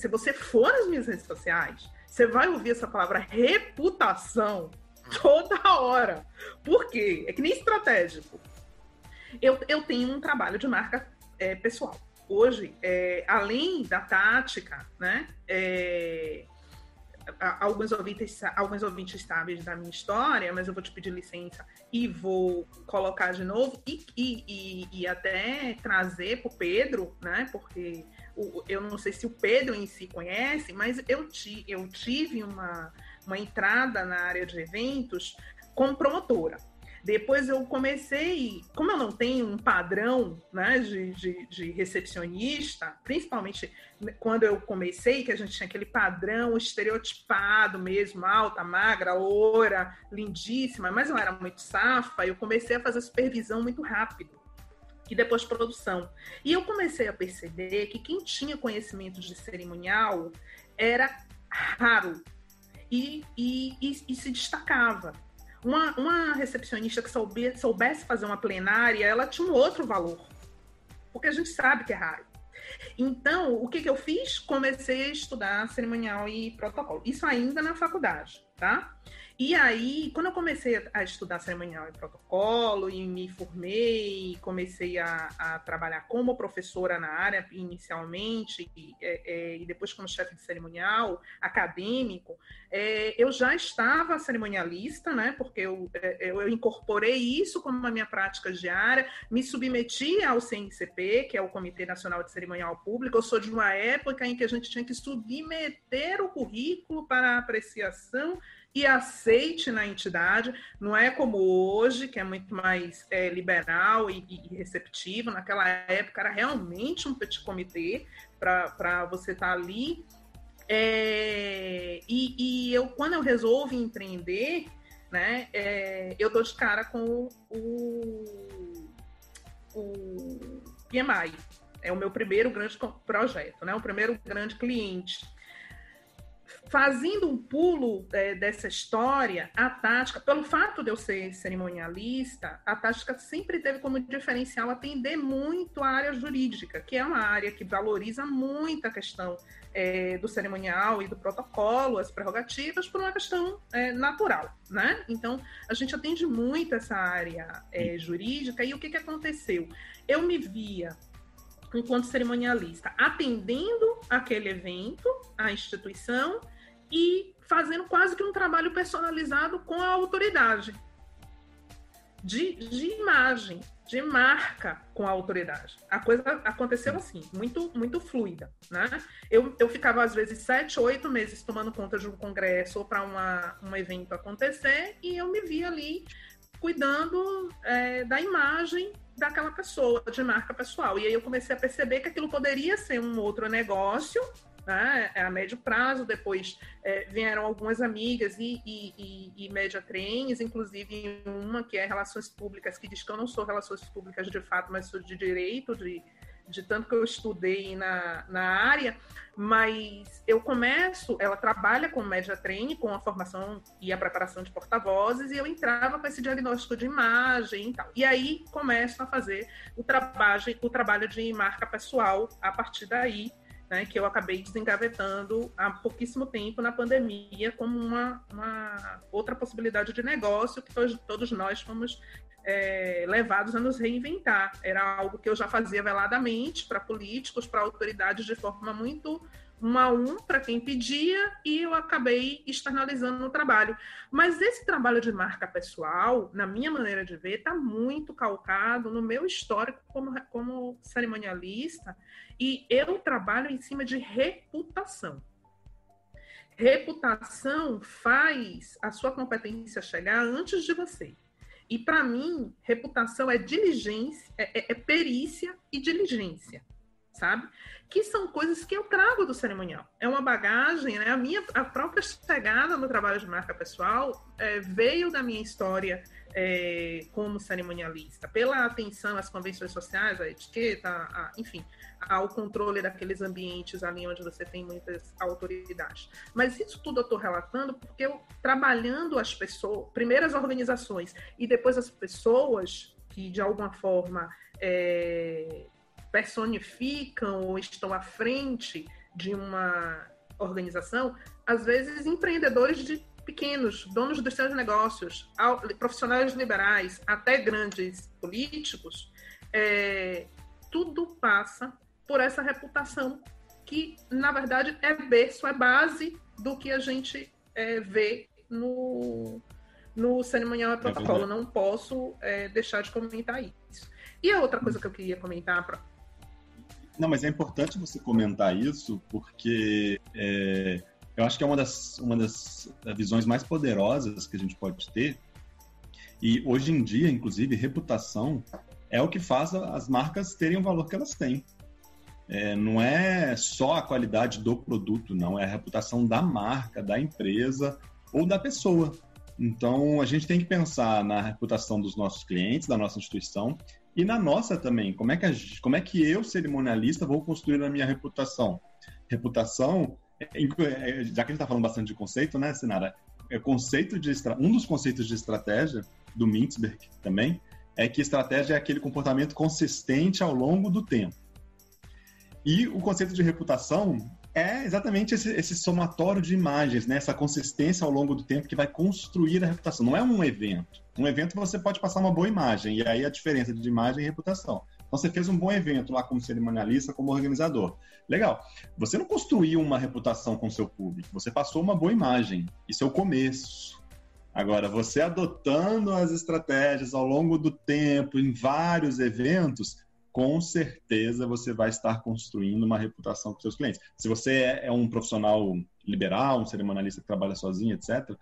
você for nas minhas redes sociais, você vai ouvir essa palavra reputação toda hora. Por quê? É que nem estratégico. Eu tenho um trabalho de marca pessoal. Hoje, além da tática, né? Alguns ouvintes sabem da minha história, mas eu vou te pedir licença e vou colocar de novo e até trazer para o Pedro, né? Porque eu não sei se o Pedro em si conhece, mas eu tive uma entrada na área de eventos como promotora. Depois eu comecei, como eu não tenho um padrão, né, de recepcionista, principalmente quando eu comecei, que a gente tinha aquele padrão estereotipado mesmo, alta, magra, loura, lindíssima, mas eu era muito safa, eu comecei a fazer supervisão muito rápido. E depois produção. E eu comecei a perceber que quem tinha conhecimento de cerimonial era raro e se destacava. Uma recepcionista que soubesse fazer uma plenária, ela tinha um outro valor, porque a gente sabe que é raro. Então, o que eu fiz? Comecei a estudar cerimonial e protocolo. Isso ainda na faculdade, tá? E aí, quando eu comecei a estudar cerimonial e protocolo e me formei, comecei a trabalhar como professora na área inicialmente e depois como chefe de cerimonial acadêmico, eu já estava cerimonialista, né? Porque eu incorporei isso como a minha prática diária, me submeti ao CNCP, que é o Comitê Nacional de Cerimonial Público. Eu sou de uma época em que a gente tinha que submeter o currículo para apreciação e aceite na entidade, não é como hoje, que é muito mais liberal e receptivo. Naquela época era realmente um petit comitê para você estar ali. Quando eu resolvo empreender, né, eu dou de cara com o PMI. É o meu primeiro grande projeto, né, o primeiro grande cliente. Fazendo um pulo dessa história, a tática, pelo fato de eu ser cerimonialista, a tática sempre teve como diferencial atender muito a área jurídica, que é uma área que valoriza muito a questão do cerimonial e do protocolo, as prerrogativas, por uma questão natural, né? Então, a gente atende muito essa área jurídica. E o que aconteceu? Eu me via, enquanto cerimonialista, atendendo aquele evento, a instituição, e fazendo quase que um trabalho personalizado com a autoridade, de imagem, de marca com a autoridade. A coisa aconteceu assim, muito, muito fluida, né? Eu ficava, às vezes, 7, 8 meses tomando conta de um congresso ou para um evento acontecer, e eu me via ali cuidando da imagem daquela pessoa, de marca pessoal. E aí eu comecei a perceber que aquilo poderia ser um outro negócio, né, a médio prazo. Depois vieram algumas amigas e média trends, inclusive uma que é relações públicas, que diz que eu não sou relações públicas de fato, mas sou de direito, de tanto que eu estudei na área. Mas ela trabalha com média training, com a formação e a preparação de porta-vozes, e eu entrava com esse diagnóstico de imagem e tal. E aí começo a fazer o trabalho de marca pessoal a partir daí, né, que eu acabei desengavetando há pouquíssimo tempo na pandemia como uma outra possibilidade de negócio que todos nós fomos levados a nos reinventar. Era algo que eu já fazia veladamente para políticos, para autoridades, de forma muito 1 a 1 para quem pedia, e eu acabei externalizando no trabalho. Mas esse trabalho de marca pessoal, na minha maneira de ver, está muito calcado no meu histórico como cerimonialista, e eu trabalho em cima de reputação. Reputação faz a sua competência chegar antes de você. E, para mim, reputação é diligência, é perícia e diligência, sabe? Que são coisas que eu trago do cerimonial. É uma bagagem, né? A própria chegada no trabalho de marca pessoal veio da minha história como cerimonialista, pela atenção às convenções sociais, à etiqueta, enfim, ao controle daqueles ambientes ali onde você tem muitas autoridades. Mas isso tudo eu estou relatando porque eu, trabalhando as pessoas, primeiro as organizações e depois as pessoas que, de alguma forma, personificam ou estão à frente de uma organização, às vezes empreendedores pequenos, donos dos seus negócios, profissionais liberais, até grandes políticos, tudo passa por essa reputação que, na verdade, é berço, é base do que a gente vê no cerimonial e protocolo. Não posso deixar de comentar isso. E a outra coisa que eu queria comentar... Não, mas é importante você comentar isso, porque eu acho que é uma das visões mais poderosas que a gente pode ter. E hoje em dia, inclusive, reputação é o que faz as marcas terem o valor que elas têm. Não é só a qualidade do produto, não. É a reputação da marca, da empresa ou da pessoa. Então, a gente tem que pensar na reputação dos nossos clientes, da nossa instituição, e na nossa também. Como é que eu, cerimonialista, vou construir a minha reputação? Reputação, já que a gente está falando bastante de conceito, né, Sinara? Um dos conceitos de estratégia do Mintzberg também é que estratégia é aquele comportamento consistente ao longo do tempo. E o conceito de reputação é exatamente esse somatório de imagens, né? Essa consistência ao longo do tempo que vai construir a reputação. Não é um evento. Um evento você pode passar uma boa imagem, e aí a diferença de imagem e reputação. Então você fez um bom evento lá como cerimonialista, como organizador. Legal. Você não construiu uma reputação com o seu público, você passou uma boa imagem. Isso é o começo. Agora, você adotando as estratégias ao longo do tempo, em vários eventos, com certeza você vai estar construindo uma reputação com seus clientes. Se você é um profissional liberal, um cerimonialista que trabalha sozinho, etc.,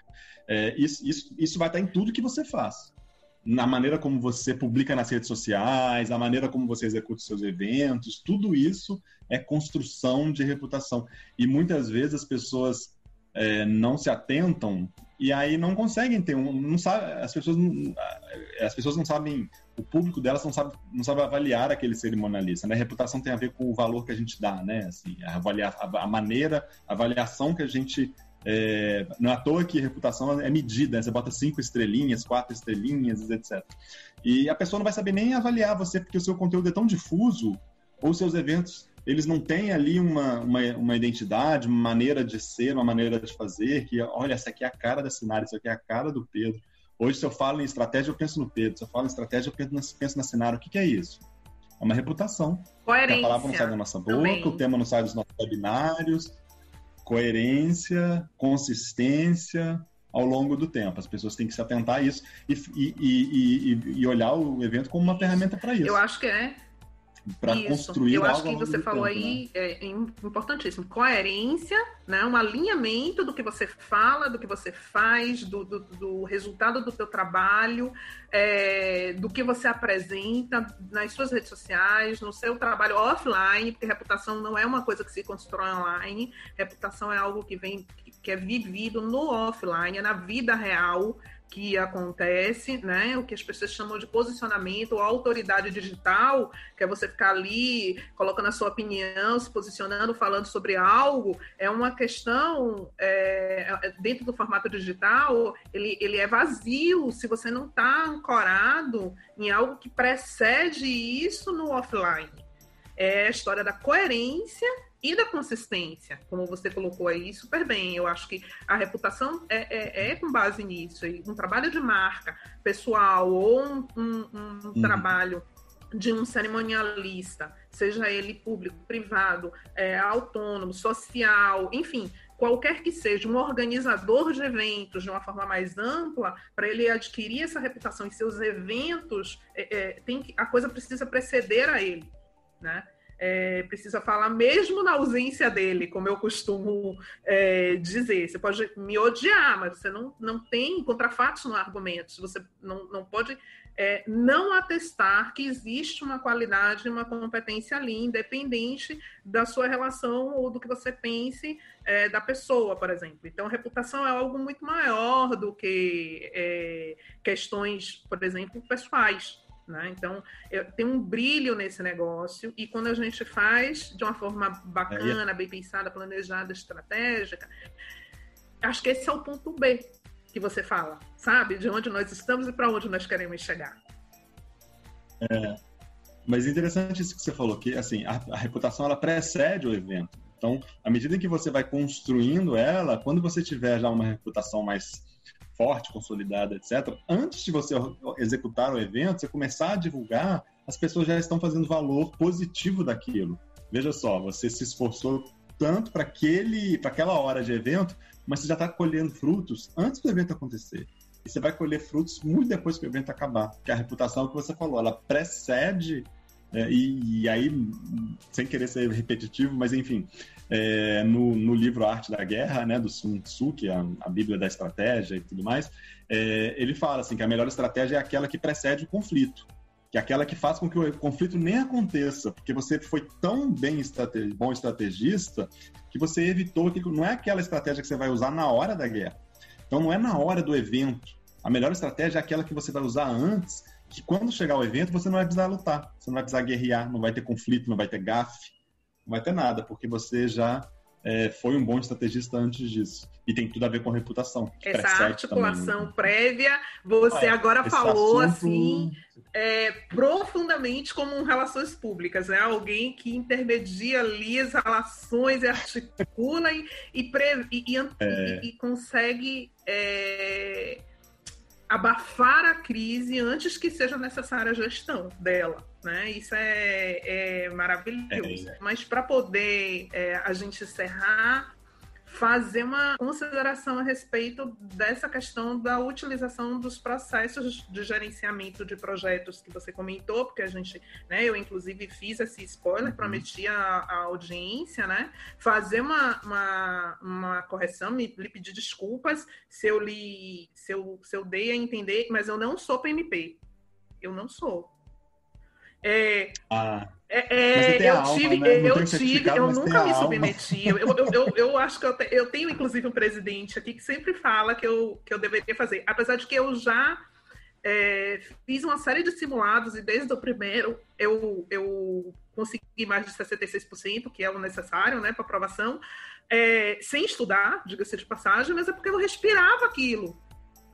isso vai estar em tudo que você faz. Na maneira como você publica nas redes sociais, a maneira como você executa os seus eventos, tudo isso é construção de reputação. E muitas vezes as pessoas não se atentam e aí não conseguem ter as pessoas não sabem, o público delas não sabe avaliar aquele cerimonialista, né? A reputação tem a ver com o valor que a gente dá, né? Assim, a avaliação que a gente... não é à toa que reputação é medida, né? Você bota 5 estrelinhas, 4 estrelinhas, etc. E a pessoa não vai saber nem avaliar você, porque o seu conteúdo é tão difuso, ou seus eventos, eles não têm ali uma identidade, uma maneira de ser, uma maneira de fazer, que, olha, essa aqui é a cara da Sinara, essa aqui é a cara do Pedro. Hoje, se eu falo em estratégia, eu penso no Pedro. Se eu falo em estratégia, eu penso na Sinara. O que é isso? É uma reputação. Coerência. A palavra não sai da nossa boca, também. O tema não sai dos nossos webinários. Coerência, consistência ao longo do tempo. As pessoas têm que se atentar a isso e olhar o evento como uma ferramenta para isso. Eu acho que para construir eu algo acho que você falou tempo, aí, né? É importantíssimo. Coerência, né? Um alinhamento do que você fala, do que você faz, do resultado do teu trabalho, do que você apresenta nas suas redes sociais, no seu trabalho offline, porque reputação não é uma coisa que se constrói online, reputação é algo que é vivido no offline, é na vida real que acontece, né? O que as pessoas chamam de posicionamento ou autoridade digital, que é você ficar ali colocando a sua opinião, se posicionando, falando sobre algo, é uma questão dentro do formato digital, ele é vazio se você não está ancorado em algo que precede isso no offline. É a história da coerência e da consistência, como você colocou aí super bem. Eu acho que a reputação é com base nisso. Um trabalho de marca pessoal ou um trabalho de um cerimonialista, seja ele público, privado, autônomo, social, enfim, qualquer que seja, um organizador de eventos de uma forma mais ampla, para ele adquirir essa reputação em seus eventos, a coisa precisa preceder a ele, né? Precisa falar mesmo na ausência dele, como eu costumo dizer. Você pode me odiar, mas você não tem contrafatos no argumento. Você não pode não atestar que existe uma qualidade e uma competência ali, independente da sua relação ou do que você pense da pessoa, por exemplo. Então, reputação é algo muito maior do que questões, por exemplo, pessoais. Né? Então, tem um brilho nesse negócio, e quando a gente faz de uma forma bacana, bem pensada, planejada, estratégica, acho que esse é o ponto B que você fala, sabe? De onde nós estamos e para onde nós queremos chegar. Mas é interessante isso que você falou, que assim, a reputação ela precede o evento. Então, à medida que você vai construindo ela, quando você tiver já uma reputação mais forte, consolidada, etc., antes de você executar o evento, você começar a divulgar, as pessoas já estão fazendo valor positivo daquilo. Veja só, você se esforçou tanto para aquela hora de evento, mas você já está colhendo frutos antes do evento acontecer. E você vai colher frutos muito depois que o evento acabar. Porque a reputação que você falou, ela precede, e aí, sem querer ser repetitivo, mas enfim, no livro A Arte da Guerra, né, do Sun Tzu, que é a Bíblia da Estratégia e tudo mais, ele fala assim, que a melhor estratégia é aquela que precede o conflito, que é aquela que faz com que o conflito nem aconteça, porque você foi tão bom estrategista que você evitou que não é aquela estratégia que você vai usar na hora da guerra. Então não é na hora do evento. A melhor estratégia é aquela que você vai usar antes, que quando chegar o evento você não vai precisar lutar, você não vai precisar guerrear, não vai ter conflito, não vai ter gafe, não vai ter nada, porque você já foi um bom estrategista antes disso. E tem tudo a ver com reputação. Essa articulação também, prévia, você agora falou assunto... assim, profundamente como relações públicas, né? Alguém que intermedia ali as relações e articula e consegue abafar a crise antes que seja necessária a gestão dela, né? Isso é maravilhoso. Mas para poder a gente encerrar, fazer uma consideração a respeito dessa questão da utilização dos processos de gerenciamento de projetos que você comentou, porque a gente, né, eu inclusive fiz esse spoiler, prometi a audiência, né, fazer uma correção, lhe pedir desculpas se eu dei a entender, mas eu não sou PMP, eu não sou. Eu nunca me submeti. Eu acho que eu tenho, inclusive, um presidente aqui que sempre fala que eu deveria fazer. Apesar de que eu já fiz uma série de simulados e desde o primeiro eu consegui mais de 66%, que é o necessário, né, para aprovação, sem estudar, diga-se de passagem, mas é porque eu respirava aquilo.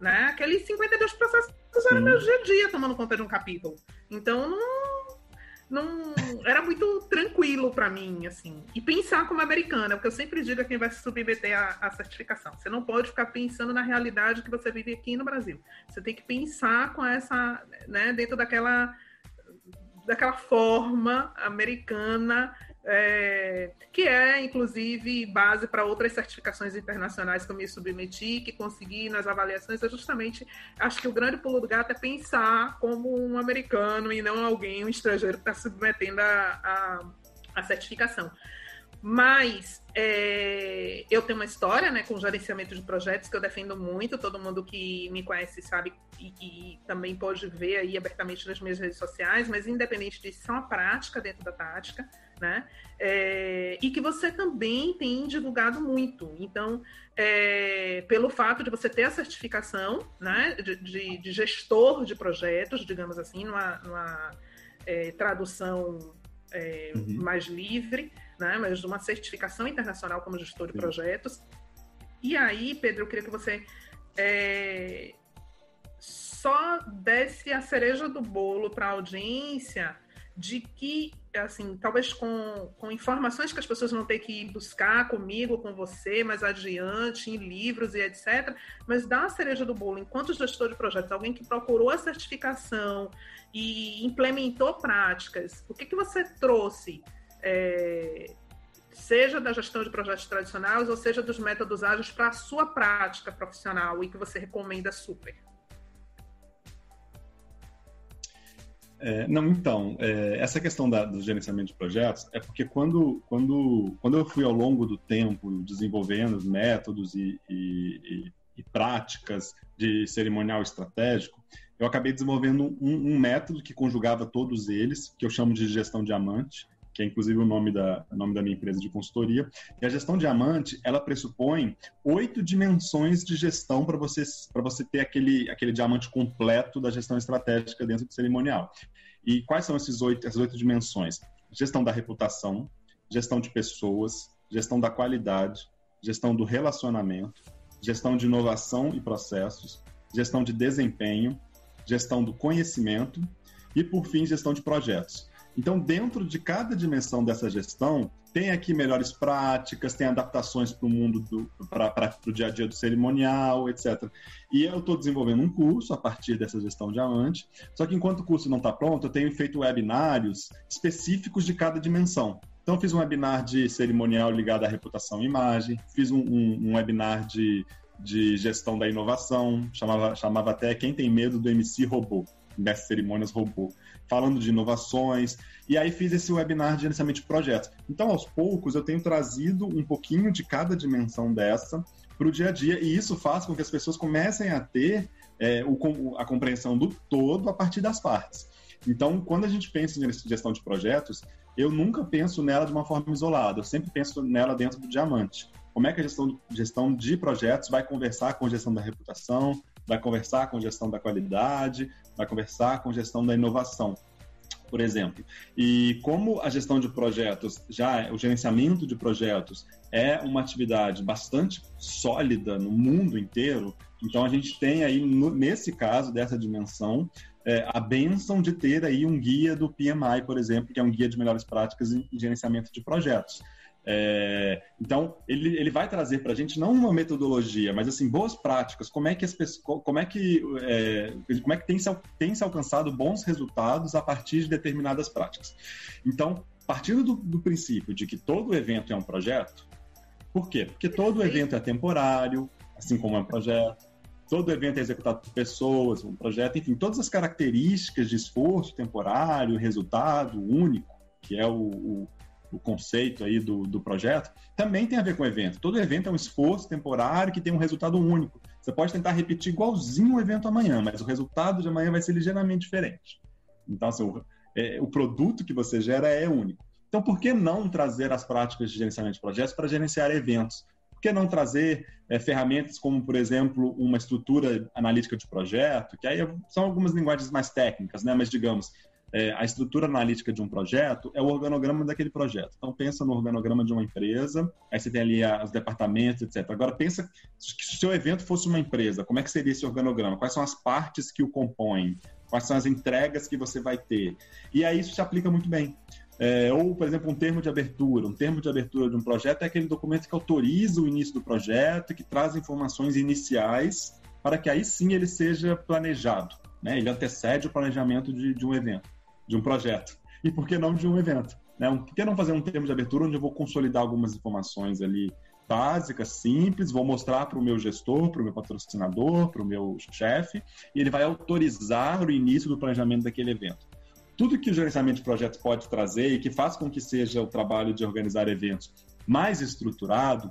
Né? Aqueles 52 processos eram meu dia a dia tomando conta de um capítulo. Então, não era muito tranquilo para mim, assim. E pensar como americana, porque eu sempre digo a quem vai se submeter à certificação. Você não pode ficar pensando na realidade que você vive aqui no Brasil. Você tem que pensar com essa, né, dentro daquela forma americana que é, inclusive, base para outras certificações internacionais que eu me submeti, que consegui nas avaliações, é justamente, acho que o grande pulo do gato é pensar como um americano e não um estrangeiro que está submetendo a certificação. Mas eu tenho uma história, né, com gerenciamento de projetos que eu defendo muito, todo mundo que me conhece sabe e também pode ver aí abertamente nas minhas redes sociais, mas independente disso, é uma prática dentro da tática, né, e que você também tem divulgado muito. Então, pelo fato de você ter a certificação, né, de gestor de projetos, digamos assim, numa tradução mais livre, né, mas uma certificação internacional como gestor de projetos. E aí, Pedro, eu queria que você só desse a cereja do bolo para a audiência de que, assim, talvez com informações que as pessoas vão ter que ir buscar comigo, com você, mais adiante, em livros e etc., mas dá a cereja do bolo, enquanto gestor de projetos, alguém que procurou a certificação e implementou práticas, o que você trouxe, seja da gestão de projetos tradicionais ou seja dos métodos ágeis para a sua prática profissional e que você recomenda super? Essa questão do gerenciamento de projetos é porque quando eu fui ao longo do tempo desenvolvendo métodos e práticas de cerimonial estratégico, eu acabei desenvolvendo um método que conjugava todos eles, que eu chamo de gestão diamante, que é inclusive o nome da minha empresa de consultoria. E a gestão diamante, ela pressupõe 8 dimensões de gestão para você ter aquele diamante completo da gestão estratégica dentro do cerimonial. E quais são essas 8 dimensões? Gestão da reputação, gestão de pessoas, gestão da qualidade, gestão do relacionamento, gestão de inovação e processos, gestão de desempenho, gestão do conhecimento e, por fim, gestão de projetos. Então, dentro de cada dimensão dessa gestão, tem aqui melhores práticas, tem adaptações para o mundo, para o dia a dia do cerimonial, etc. E eu estou desenvolvendo um curso a partir dessa gestão diamante, só que enquanto o curso não está pronto, eu tenho feito webinários específicos de cada dimensão. Então, fiz um webinar de cerimonial ligado à reputação e imagem, fiz um webinar de gestão da inovação, chamava até Quem Tem Medo do MC Robô, Mestre Cerimônias Robô, falando de inovações, e aí fiz esse webinar de gerenciamento de projetos. Então, aos poucos, eu tenho trazido um pouquinho de cada dimensão dessa para o dia a dia, e isso faz com que as pessoas comecem a ter a compreensão do todo a partir das partes. Então, quando a gente pensa em gestão de projetos, eu nunca penso nela de uma forma isolada, eu sempre penso nela dentro do diamante. Como é que a gestão de projetos vai conversar com a gestão da reputação, vai conversar com gestão da qualidade, vai conversar com gestão da inovação, por exemplo. E como a gestão de projetos, o gerenciamento de projetos é uma atividade bastante sólida no mundo inteiro, então a gente tem aí, nesse caso, dessa dimensão, a bênção de ter aí um guia do PMI, por exemplo, que é um guia de melhores práticas em gerenciamento de projetos. Então, ele vai trazer para a gente não uma metodologia, mas assim, boas práticas, como é que tem se alcançado bons resultados a partir de determinadas práticas. Então, partindo do princípio de que todo evento é um projeto, por quê? Porque todo evento é temporário, assim como é um projeto, todo evento é executado por pessoas, um projeto, enfim, todas as características de esforço temporário, resultado único, que é o conceito aí do projeto, também tem a ver com o evento. Todo evento é um esforço temporário que tem um resultado único. Você pode tentar repetir igualzinho o evento amanhã, mas o resultado de amanhã vai ser ligeiramente diferente. Então, assim, o produto que você gera é único. Então, por que não trazer as práticas de gerenciamento de projetos para gerenciar eventos? Por que não trazer ferramentas como, por exemplo, uma estrutura analítica de projeto, que aí são algumas linguagens mais técnicas, né? Mas, digamos, a estrutura analítica de um projeto é o organograma daquele projeto. Então, pensa no organograma de uma empresa, aí você tem ali os departamentos, etc. Agora, pensa que se o seu evento fosse uma empresa, como é que seria esse organograma? Quais são as partes que o compõem? Quais são as entregas que você vai ter? E aí isso se aplica muito bem. Ou, por exemplo, um termo de abertura. Um termo de abertura de um projeto é aquele documento que autoriza o início do projeto, que traz informações iniciais para que aí sim ele seja planejado, né? Ele antecede o planejamento de um evento, de um projeto. E por que não de um evento? né? Por que não fazer um termo de abertura onde eu vou consolidar algumas informações ali básicas, simples, vou mostrar para o meu gestor, para o meu patrocinador, para o meu chefe, e ele vai autorizar o início do planejamento daquele evento. Tudo que o gerenciamento de projetos pode trazer e que faz com que seja o trabalho de organizar eventos mais estruturado,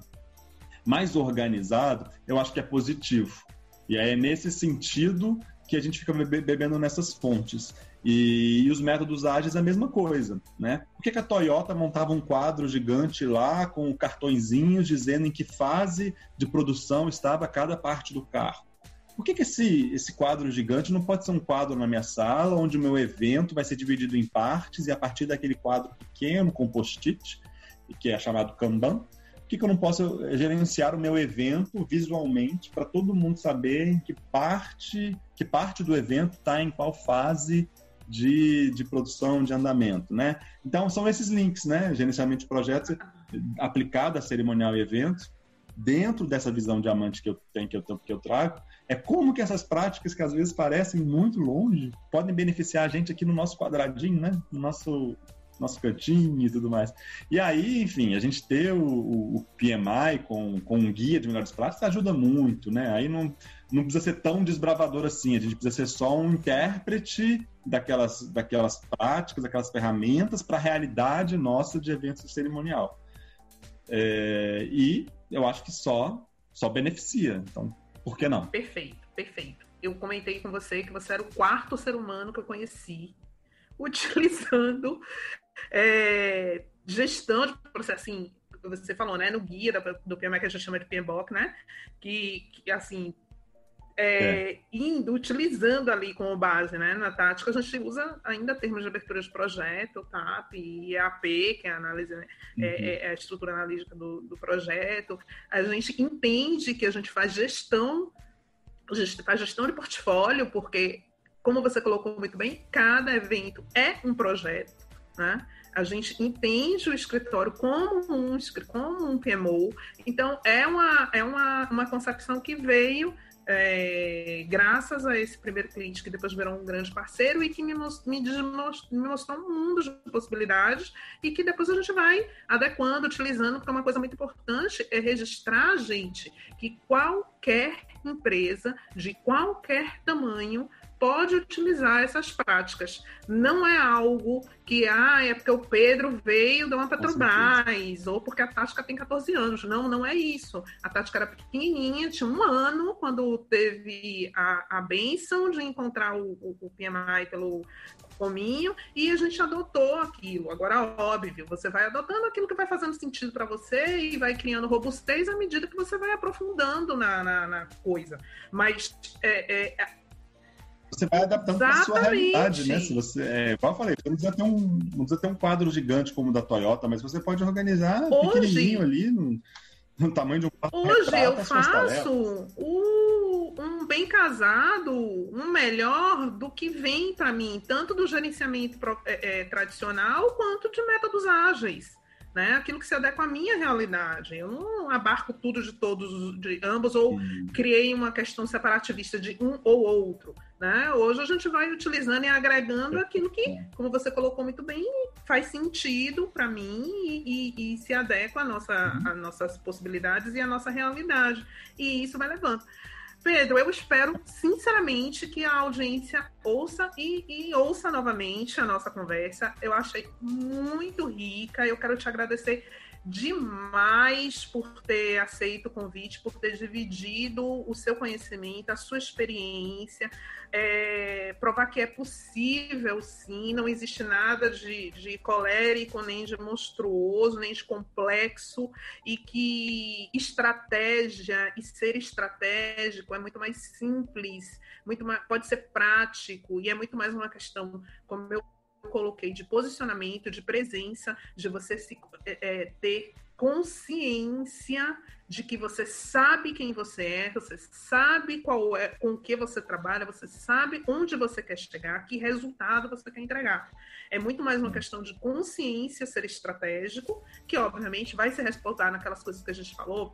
mais organizado, eu acho que é positivo. E é nesse sentido que a gente fica bebendo nessas fontes. E os métodos ágeis é a mesma coisa, né? Por que a Toyota montava um quadro gigante lá com cartõezinhos dizendo em que fase de produção estava cada parte do carro? Por que esse quadro gigante não pode ser um quadro na minha sala, onde o meu evento vai ser dividido em partes e a partir daquele quadro pequeno com post-it, que é chamado Kanban, por que eu não posso gerenciar o meu evento visualmente para todo mundo saber em que parte do evento está em qual fase de produção, de andamento, né? Então, são esses links, né? Gerenciamento de projetos aplicado a cerimonial e evento, dentro dessa visão diamante que eu tenho, que eu trago, é como que essas práticas que às vezes parecem muito longe podem beneficiar a gente aqui no nosso quadradinho, né? No nosso cantinho e tudo mais. E aí, enfim, a gente ter o PMI com um guia de melhores práticas ajuda muito, né? Aí não precisa ser tão desbravador assim, a gente precisa ser só um intérprete daquelas práticas, daquelas ferramentas para a realidade nossa de eventos cerimonial. E eu acho que só beneficia, então, por que não? Perfeito. Eu comentei com você que você era o 4º ser humano que eu conheci utilizando gestão de processo, assim, você falou, né, no guia do PMI que a gente chama de PMBOK, né, que assim, utilizando ali como base, né, na tática, a gente usa ainda termos de abertura de projeto, TAP e EAP, que é a análise, né, a estrutura analítica do projeto. A gente entende que a gente faz gestão de portfólio, porque, como você colocou muito bem, cada evento é um projeto, né? A gente entende o escritório como um PMO. Então, é uma concepção que veio graças a esse primeiro cliente, que depois virou um grande parceiro e que me mostrou um mundo de possibilidades e que depois a gente vai adequando, utilizando, porque uma coisa muito importante é registrar, gente, que qualquer empresa de qualquer tamanho pode utilizar essas práticas. Não é algo que é porque o Pedro veio da uma Petrobras, ou porque a Tática tem 14 anos. Não é isso. A Tática era pequenininha, tinha 1 ano, quando teve a bênção de encontrar o PMI pelo caminho, e a gente adotou aquilo. Agora, óbvio, você vai adotando aquilo que vai fazendo sentido para você e vai criando robustez à medida que você vai aprofundando na coisa. Mas você vai adaptando para a sua realidade, né? Se você, igual eu falei, você não precisa ter um quadro gigante como o da Toyota, mas você pode organizar pequenininho ali, no tamanho de um quadro. Hoje eu faço um bem casado, um melhor do que vem para mim, tanto do gerenciamento tradicional quanto de métodos ágeis. Né? Aquilo que se adequa à minha realidade. Eu não abarco tudo de ambos, ou criei uma questão separativista de um ou outro. Né? Hoje a gente vai utilizando e agregando aquilo que, como você colocou muito bem, faz sentido para mim e se adequa às nossas possibilidades e à nossa realidade. E isso vai levando. Pedro, eu espero sinceramente que a audiência ouça e ouça novamente a nossa conversa. Eu achei muito rica. Eu quero te agradecer demais por ter aceito o convite, por ter dividido o seu conhecimento, a sua experiência, provar que é possível, sim, não existe nada de colérico, nem de monstruoso, nem de complexo, e que estratégia e ser estratégico é muito mais simples, pode ser prático, e é muito mais uma questão, como eu coloquei, de posicionamento, de presença, de você ter consciência de que você sabe quem você sabe qual é, com o que você trabalha, você sabe onde você quer chegar, que resultado você quer entregar. É muito mais uma questão de consciência, ser estratégico, que obviamente vai se respaldar naquelas coisas que a gente falou,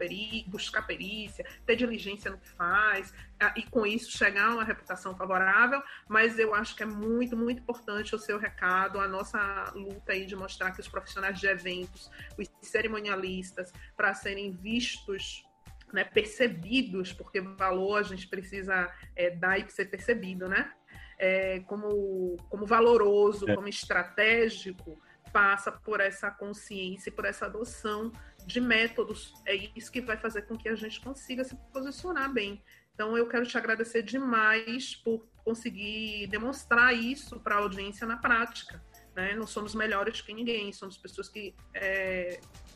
buscar perícia, ter diligência no que faz, e com isso chegar a uma reputação favorável, mas eu acho que é muito, muito importante o seu recado, a nossa luta aí de mostrar que os profissionais de eventos, os cerimonialistas, para serem vistos, né, percebidos, porque valor a gente precisa dar e ser percebido, né? Como valoroso, como estratégico, passa por essa consciência, por essa adoção de métodos. É isso que vai fazer com que a gente consiga se posicionar bem. Então, eu quero te agradecer demais por conseguir demonstrar isso para a audiência na prática, né? Não somos melhores que ninguém, somos pessoas que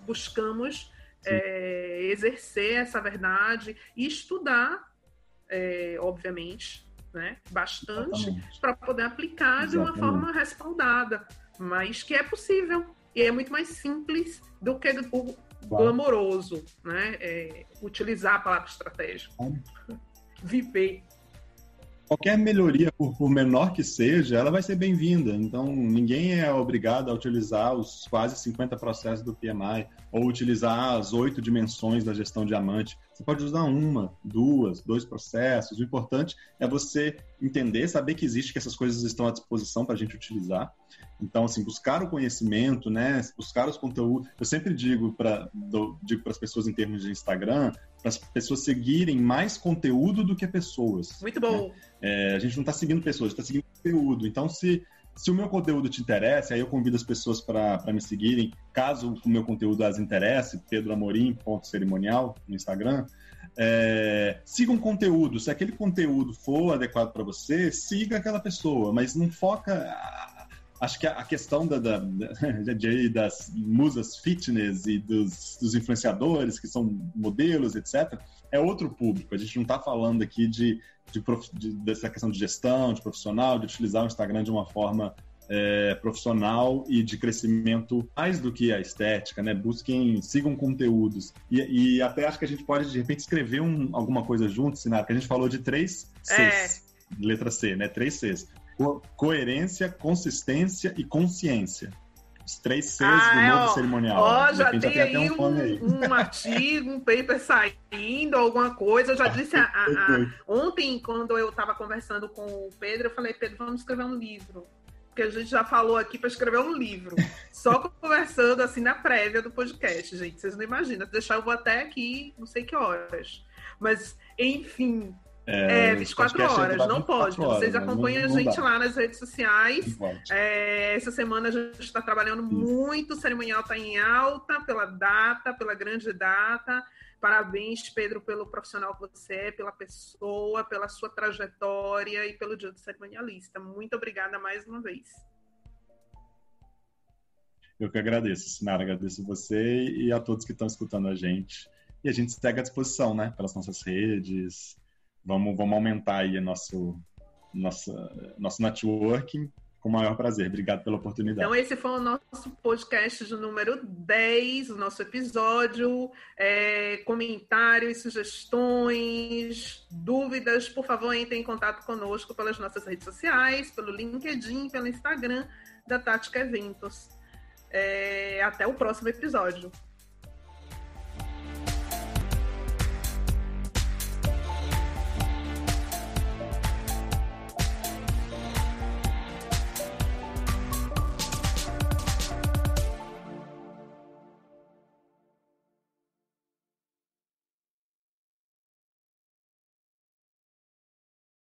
buscamos exercer essa verdade e estudar, obviamente, né? Bastante, para poder aplicar de uma forma respaldada, mas que é possível e é muito mais simples do que o glamouroso, né? Utilizar a palavra estratégia. Viver. Qualquer melhoria, por menor que seja, ela vai ser bem-vinda. Então, ninguém é obrigado a utilizar os quase 50 processos do PMI ou utilizar as 8 dimensões da gestão diamante. Você pode usar uma, duas, 2 processos. O importante é você entender, saber que existe, que essas coisas estão à disposição para a gente utilizar. Então, assim, buscar o conhecimento, né? Buscar os conteúdos. Eu sempre digo para as pessoas em termos de Instagram, para as pessoas seguirem mais conteúdo do que pessoas. Muito bom. Né? A gente não está seguindo pessoas, está seguindo conteúdo. Então, se o meu conteúdo te interessa, aí eu convido as pessoas para me seguirem. Caso o meu conteúdo as interesse, pedroamorim.cerimonial no Instagram, siga um conteúdo. Se aquele conteúdo for adequado para você, siga aquela pessoa, mas não foca... Acho que a questão das musas fitness e dos influenciadores, que são modelos, etc., é outro público. A gente não está falando aqui dessa questão de gestão, de profissional, de utilizar o Instagram de uma forma profissional e de crescimento mais do que a estética, né? Sigam conteúdos. E até acho que a gente pode, de repente, escrever alguma coisa junto, Sinara, que a gente falou de 3 Cs. Letra C, né? 3 Cs. Coerência, consistência e consciência. Os 3 Cs do novo cerimonial. Já tem aí um artigo, um paper saindo, alguma coisa. Eu já disse ontem, quando eu estava conversando com o Pedro, eu falei, Pedro, vamos escrever um livro. Porque a gente já falou aqui para escrever um livro. Só conversando assim na prévia do podcast, gente. Vocês não imaginam. Deixar eu vou até aqui, não sei que horas. Mas, enfim... 24 horas, não pode. Vocês acompanham a gente lá nas redes sociais. Essa semana a gente está trabalhando muito, o cerimonial está em alta pela data, pela grande data. Parabéns, Pedro, pelo profissional que você é, pela pessoa, pela sua trajetória e pelo Dia do Cerimonialista. Muito obrigada mais uma vez. Eu que agradeço, Sinara, agradeço você e a todos que estão escutando a gente. E a gente segue à disposição, né, pelas nossas redes. Vamos aumentar aí nosso networking com o maior prazer. Obrigado pela oportunidade. Então, esse foi o nosso podcast de número 10, o nosso episódio. Comentários, sugestões, dúvidas, por favor, entrem em contato conosco pelas nossas redes sociais, pelo LinkedIn, pelo Instagram da Tática Eventos. Até o próximo episódio.